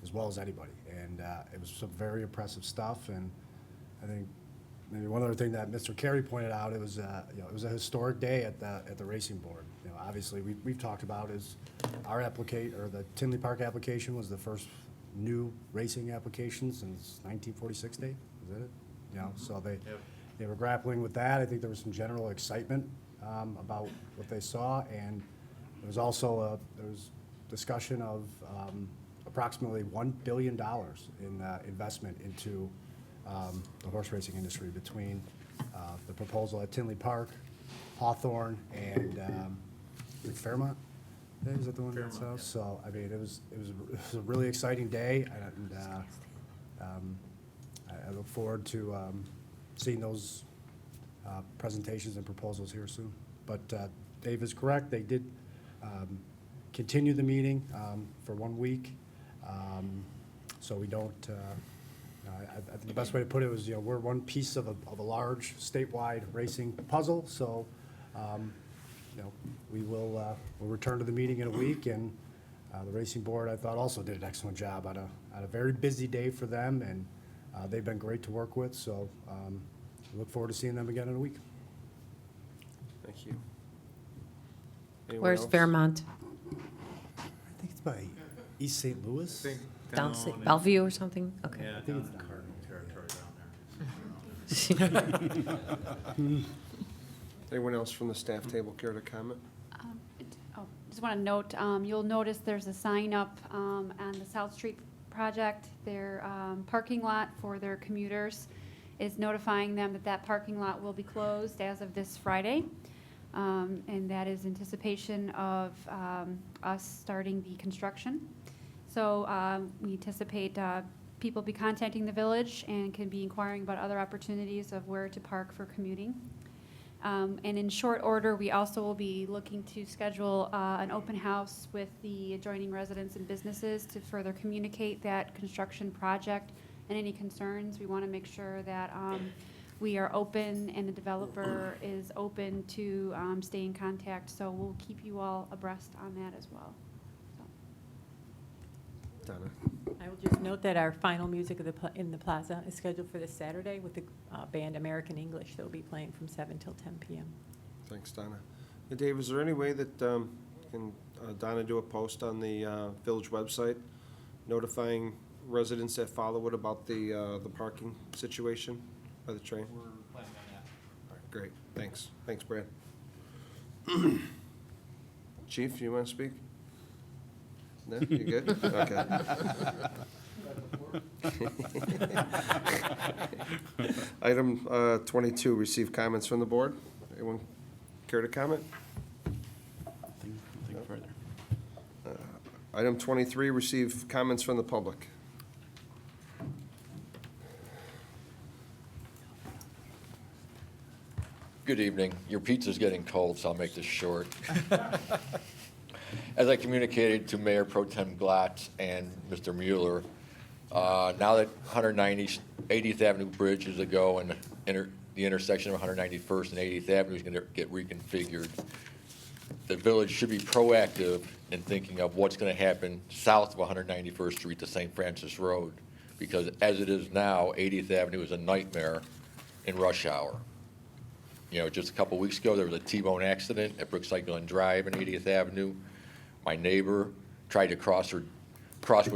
as well as anybody. And it was some very impressive stuff. And I think maybe one other thing that Mr. Carey pointed out, it was it was a historic day at the racing board. Obviously we've talked about is our the Tinley Park application was the first new racing application since 1946 Dave, is that it? So they were grappling with that. I think there was some general excitement about what they saw, and there was also there was discussion of approximately $1 billion in investment into the horse racing industry between the proposal at Tinley Park, Hawthorne, and Fairmont. Is that the one that's out? So I mean, it was a really exciting day, and I look forward to seeing those presentations and proposals here soon. But Dave is correct; they did continue the meeting for 1 week, so we don't. I think the best way to put it was, we're one piece of a large statewide racing puzzle. So, we'll return to the meeting in a week, and the racing board, I thought, also did an excellent job on a very busy day for them, and they've been great to work with. So, I look forward to seeing them again in a week. Thank you. Anyone Where's else? Fairmont? I think it's by East St. Louis. Down Bellevue or something? Okay. Yeah, down in Cardinal territory down there. Anyone else from the staff table care to comment? Just want to note, you'll notice there's a sign up on the South Street project. Their parking lot for their commuters is notifying them that that parking lot will be closed as of this Friday. And that is anticipation of us starting the construction. So we anticipate people be contacting the village and can be inquiring about other opportunities of where to park for commuting. And in short order, we also will be looking to schedule an open house with the adjoining residents and businesses to further communicate that construction project and any concerns. We want to make sure that we are open and the developer is open to stay in contact. So we'll keep you all abreast on that as well. Donna? I will just note that our final music of in the plaza is scheduled for this Saturday with the band American English. They'll be playing from 7 till 10 p.m. Thanks, Donna. Hey, Dave, is there any way that can Donna do a post on the village website notifying residents that follow it about the parking situation by the train? We're planning on that. All right, great. Thanks. Thanks, Brad. Chief, you want to speak? No, you good? Okay. Item 22, receive comments from the board. Anyone care to comment? Nothing further. Item 23, receive comments from the public. Good evening. Your pizza's getting cold, so I'll make this short. As I communicated to Mayor Pro Tem Glatz and Mr. Mueller, now that 80th Avenue Bridge is a go and the intersection of 191st and 80th Avenue is going to get reconfigured, the village should be proactive in thinking of what's going to happen south of 191st Street to St. Francis Road, because as it is now, 80th Avenue is a nightmare in rush hour. Just a couple weeks ago, there was a T-bone accident at Brookside Glen Drive and 80th Avenue. My neighbor tried to cross with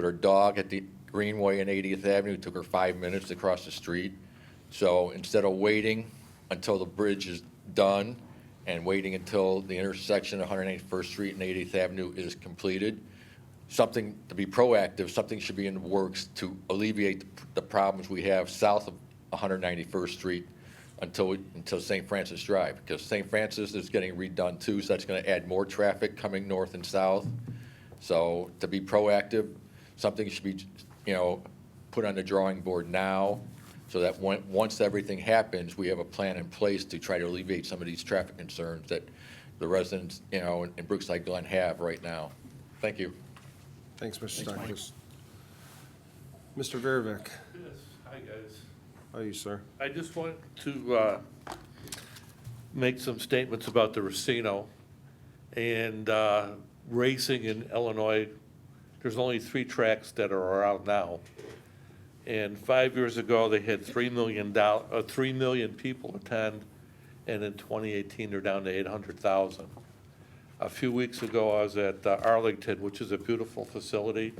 her dog at the Greenway and 80th Avenue. It took her 5 minutes to cross the street. So instead of waiting until the bridge is done and waiting until the intersection of 181st Street and 80th Avenue is completed, something to be proactive, something should be in the works to alleviate the problems we have south of 191st Street until St. Francis Drive, because St. Francis is getting redone too, so that's going to add more traffic coming north and south. So to be proactive, something should be, put on the drawing board now, so that once everything happens, we have a plan in place to try to alleviate some of these traffic concerns that the residents, in Brookside Glen have right now. Thank you. Thanks, Mr. Stockless. Mr. Verbeck. Yes, hi guys. How are you, sir? I just want to make some statements about the Racino and racing in Illinois. There's only 3 tracks that are around now. And 5 years ago, they had 3 million people attend, and in 2018, they're down to 800,000. A few weeks ago, I was at Arlington, which is a beautiful facility.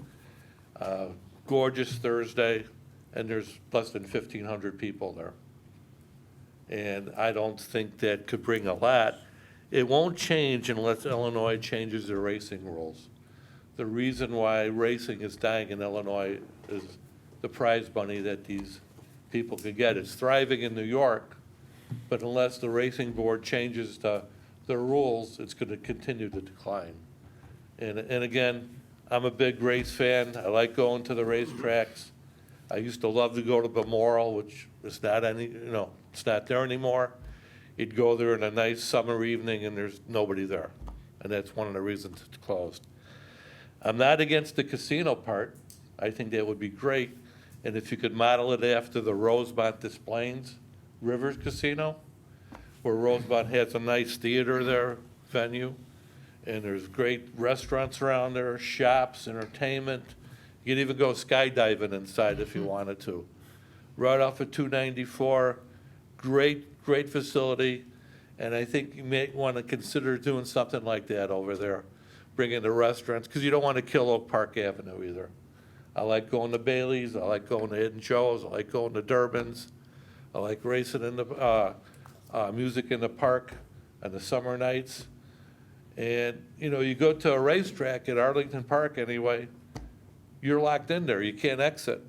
Gorgeous Thursday, and there's less than 1,500 people there. And I don't think that could bring a lot. It won't change unless Illinois changes their racing rules. The reason why racing is dying in Illinois is the prize money that these people could get. It's thriving in New York, but unless the racing board changes the rules, it's going to continue to decline. And again, I'm a big race fan. I like going to the racetracks. I used to love to go to Memorial, which is not it's not there anymore. You'd go there in a nice summer evening and there's nobody there. And that's one of the reasons it's closed. I'm not against the casino part. I think that would be great. And if you could model it after the Rosemont Des Plaines Rivers Casino, where Rosemont has a nice theater there, venue, and there's great restaurants around there, shops, entertainment. You could even go skydiving inside if you wanted to. Right off of 294, great facility, and I think you may want to consider doing something like that over there, bringing the restaurants, because you don't want to kill Oak Park Avenue either. I like going to Bailey's, I like going to Hidden Joe's, I like going to Durbin's, I like racing in the, music in the park on the summer nights. And, you go to a racetrack at Arlington Park anyway, you're locked in there, you can't exit.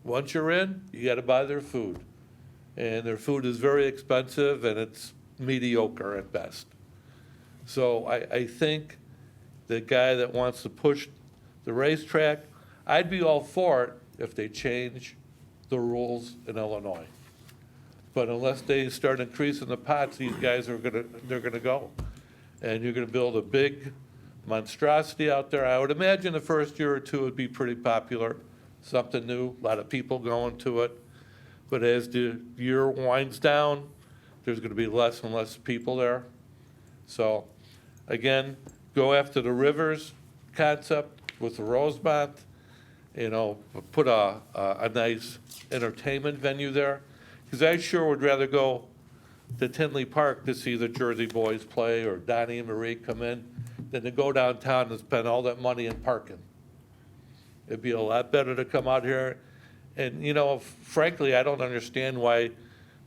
Once you're in, you gotta buy their food. And their food is very expensive and it's mediocre at best. So I think the guy that wants to push the racetrack, I'd be all for it if they change the rules in Illinois. But unless they start increasing the pots, these guys they're gonna go. And you're gonna build a big monstrosity out there. I would imagine the first year or two would be pretty popular, something new, a lot of people going to it. But as the year winds down, there's gonna be less and less people there. So, again, go after the Rivers concept with the Rosemont, put a nice entertainment venue there. Because I sure would rather go to Tinley Park to see the Jersey Boys play or Donnie and Marie come in than to go downtown and spend all that money in parking. It'd be a lot better to come out here. And, frankly, I don't understand why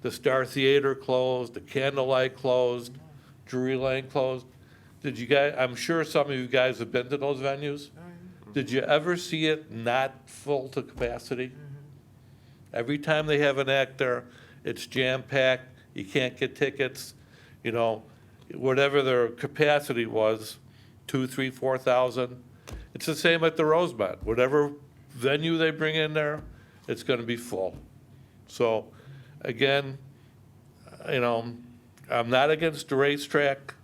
the Star Theater closed, the Candlelight closed, Drury Lane closed. Did you guys, I'm sure some of you guys have been to those venues. Did you ever see it not full to capacity? Every time they have an act there, it's jam-packed, you can't get tickets, whatever their capacity was, 2,000, 3,000, 4,000. It's the same at the Rosemont. Whatever venue they bring in there, it's gonna be full. So, again, I'm not against the racetrack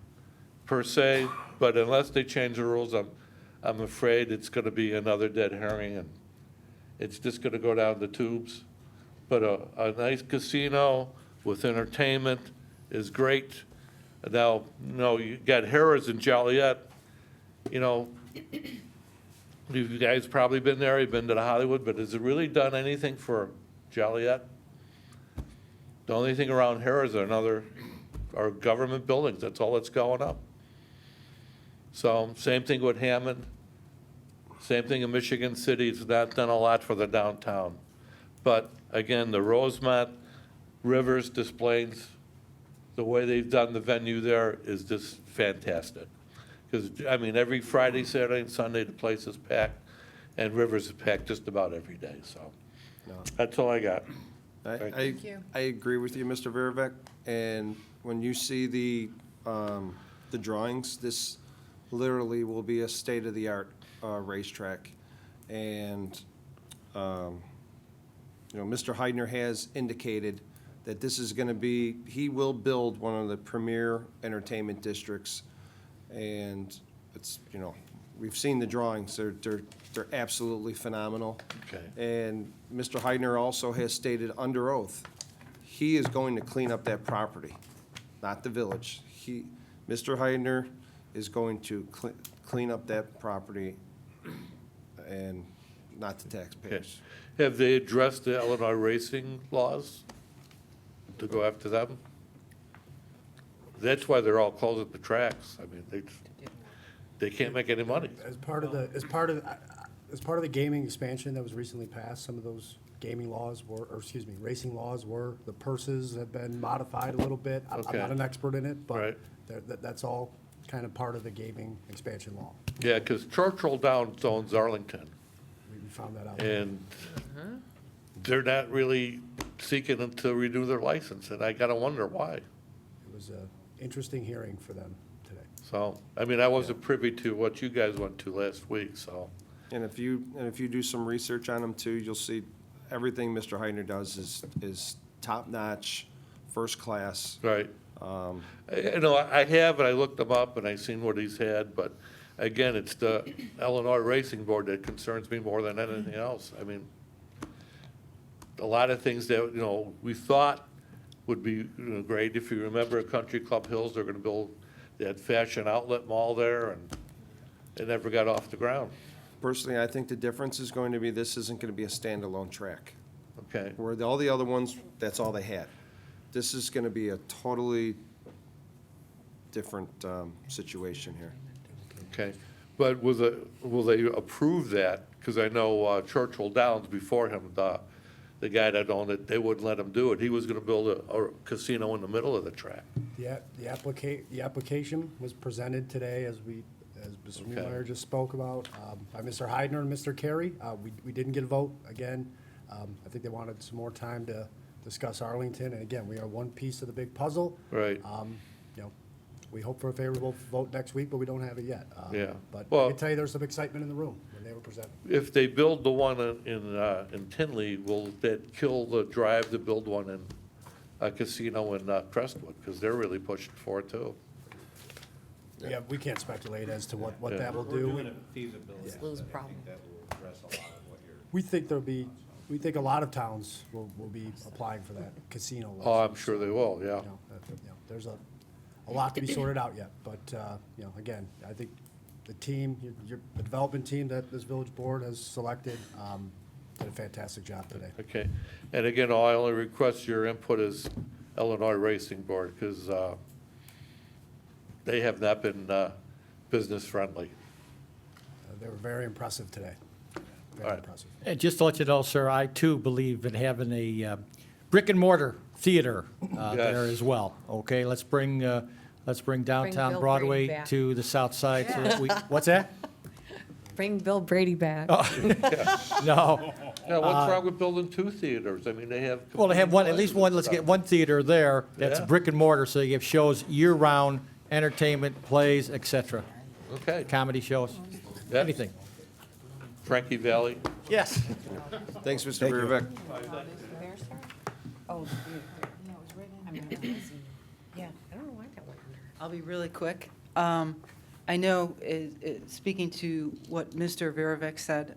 per se, but unless they change the rules, I'm afraid it's gonna be another dead herring and it's just gonna go down the tubes. But a nice casino with entertainment is great. Now, you got Harrah's in Joliet, you guys probably been there, you've been to the Hollywood, but has it really done anything for Joliet? The only thing around Harrah's are government buildings, that's all that's going up. So, same thing with Hammond, same thing in Michigan City, it's not done a lot for the downtown. But again, the Rosemont Rivers Des Plaines, the way they've done the venue there is just fantastic. Because, every Friday, Saturday, and Sunday, the place is packed, and Rivers is packed just about every day, so. No. That's all I got. Thank you. I agree with you, Mr. Verbeck, and when you see the drawings, this literally will be a state-of-the-art racetrack. And, Mr. Heidner has indicated that this is gonna be, he will build one of the premier entertainment districts, and it's, we've seen the drawings. They're absolutely phenomenal. Okay. And Mr. Heidner also has stated under oath, he is going to clean up that property, not the village. Mr. Heidner is going to clean up that property and not the taxpayers. Have they addressed the Illinois racing laws to go after them? That's why they're all closing the tracks. I mean, they can't make any money. As part of the gaming expansion that was recently passed, some of those gaming laws were, or excuse me, racing laws were, the purses have been modified a little bit. I'm Okay. not an expert in it, but Right. that's all kind of part of the gaming expansion law. Yeah, because Churchill Downs owns Arlington, We found that out. and they're not really seeking them to renew their license, and I gotta wonder why. It was an interesting hearing for them today. So, I mean, I wasn't privy to what you guys went to last week, so, And if you do some research on them too, you'll see everything Mr. Heidner does is top-notch, first class. right. You know, I have, and I looked them up, and I seen what he's had, but again, it's the Illinois Racing Board that concerns me more than anything else. I mean, a lot of things that, you know, we thought would be, you know, great. If you remember at Country Club Hills, they're gonna build that fashion outlet mall there, and it never got off the ground. Personally, I think the difference is going to be this isn't going to be a standalone track. Okay, Where all the other ones, that's all they had. This is going to be a totally different situation here. okay. But will they approve that? Because I know Churchill Downs before him, the guy that owned it, they wouldn't let him do it. He was gonna build a casino in the middle of the track. The application was presented today as Mr. Okay. Mueller just spoke about, by Mr. Heidner and Mr. Carey. We didn't get a vote again. I think they wanted some more time to discuss Arlington, and again, we are one piece of the big puzzle. Right. You know, we hope for a favorable vote next week, but we don't have it yet. Yeah. But I Well- can tell you there's some excitement in the room when they were presented. If they build the one in Tinley, will that kill the drive to build one in a casino in Crestwood? Because they're really pushing for it too. Yeah, we can't speculate as to what Yeah. that will We're doing do. a feasibility. Lose study. I problem. think that will address a lot of what you're. We think a lot of towns will be applying for that casino license. Oh, I'm sure they will, yeah. There's a lot to be sorted out yet, but, again, I think the team, the development team that this village board has selected, did a fantastic job today. Okay. And again, I only request your input as Illinois Racing Board, because they have not been business friendly. They were very impressive today. All Very right. impressive. And just to let you know, sir, I too believe in having a brick and mortar theater there Yes. as well. Okay, let's bring downtown Bill Broadway Brady back. to the south side so that we, what's that? Bring Bill Brady back. No. Now, what's wrong with building two theaters? I mean, they have. Well, they have one, at least one, let's get one theater there that's Yeah. brick and mortar, so you have shows year-round, entertainment, plays, et cetera, Okay. comedy shows, Yeah. anything. Frankie Valley. Yes. Thanks, Mr. Rivik. Oh, yeah, I don't know why that went under. I'll be really quick. I know, speaking to what Mr. Verovic said,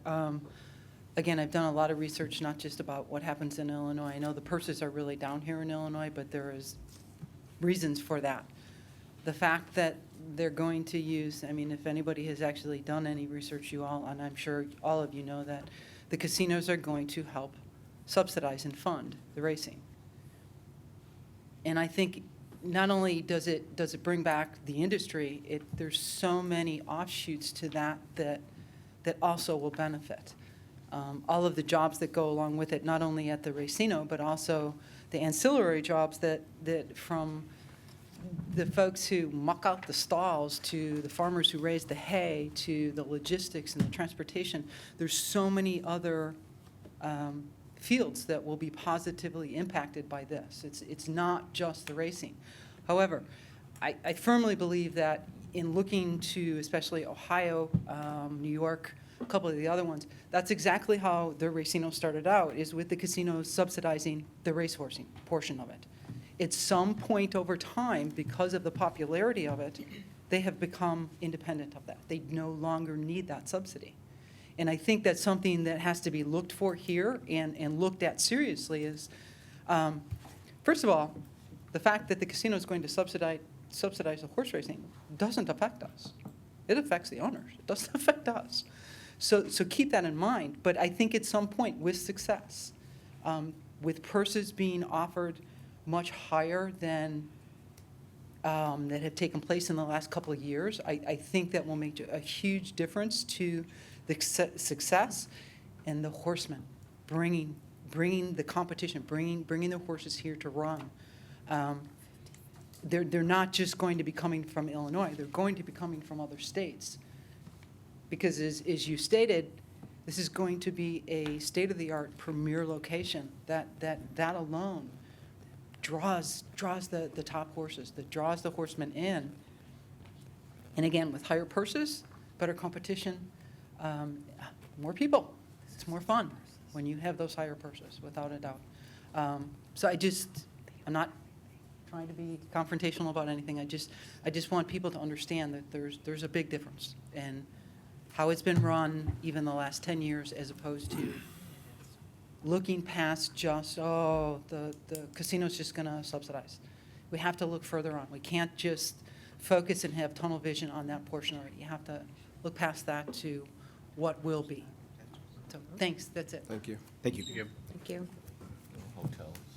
again, I've done a lot of research, not just about what happens in Illinois. I know the purses are really down here in Illinois, but there is reasons for that. The fact that they're going to use, I mean, if anybody has actually done any research, you all, and I'm sure all of you know that the casinos are going to help subsidize and fund the racing. And I think not only does it bring back the industry, there's so many offshoots to that also will benefit. All of the jobs that go along with it, not only at the Racino, but also the ancillary jobs that from the folks who muck out the stalls to the farmers who raise the hay to the logistics and the transportation. There's so many other fields that will be positively impacted by this. It's not just the racing. However, I firmly believe that in looking to especially Ohio, New York, a couple of the other ones, that's exactly how the Racino started out, is with the casinos subsidizing the racehorsing portion of it. At some point over time, because of the popularity of it, they have become independent of that. They no longer need that subsidy. And I think that's something that has to be looked for here and looked at seriously is, first of all, the fact that the casino is going to subsidize the horse racing doesn't affect us. It affects the owners. It doesn't affect us. So keep that in mind. But I think at some point with success, with purses being offered much higher than that have taken place in the last couple of years, I think that will make a huge difference to the success and the horsemen, bringing the competition, bringing the horses here to run. They're not just going to be coming from Illinois, they're going to be coming from other states. Because as you stated, this is going to be a state-of-the-art premier location. That alone draws the top horses, that draws the horsemen in. And again, with higher purses, better competition, more people. It's more fun when you have those higher purses, without a doubt. So I'm not trying to be confrontational about anything. I just want people to understand that there's a big difference in how it's been run even the last 10 years as opposed to looking past just, the casino's just going to subsidize. We have to look further on. We can't just focus and have tunnel vision on that portion already. You have to look past that to what will be. So thanks, that's it. Thank you. Thank you. Thank you.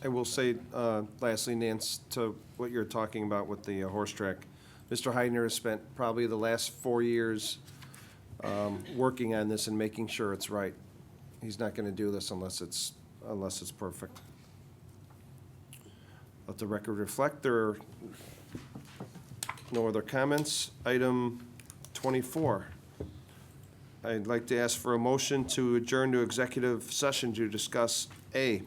I will say, lastly, Nance, to what you're talking about with the horse track, Mr. Heidner has spent probably the last 4 years working on this and making sure it's right. He's not going to do this unless it's perfect. Let the record reflect there are no other comments. Item 24. I'd like to ask for a motion to adjourn to executive session to discuss A,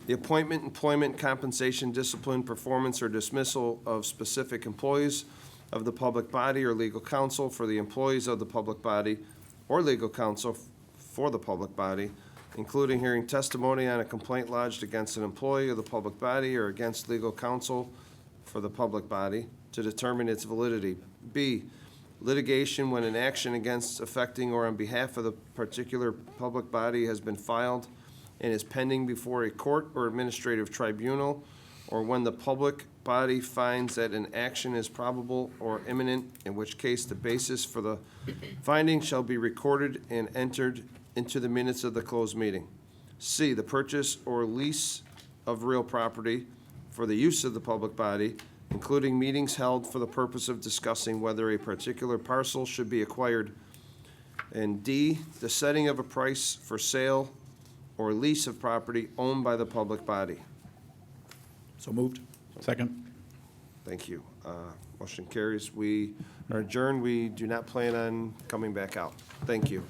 the appointment, employment, compensation, discipline, performance, or dismissal of specific employees of the public body or legal counsel for the employees of the public body or legal counsel for the public body, including hearing testimony on a complaint lodged against an employee of the public body or against legal counsel for the public body to determine its validity. B, litigation when an action against, affecting, or on behalf of the particular public body has been filed and is pending before a court or administrative tribunal, or when the public body finds that an action is probable or imminent, in which case the basis for the finding shall be recorded and entered into the minutes of the closed meeting. C, the purchase or lease of real property for the use of the public body, including meetings held for the purpose of discussing whether a particular parcel should be acquired. And D, the setting of a price for sale or lease of property owned by the public body. So moved. Second. Thank you. Motion carries. We are adjourned. We do not plan on coming back out. Thank you.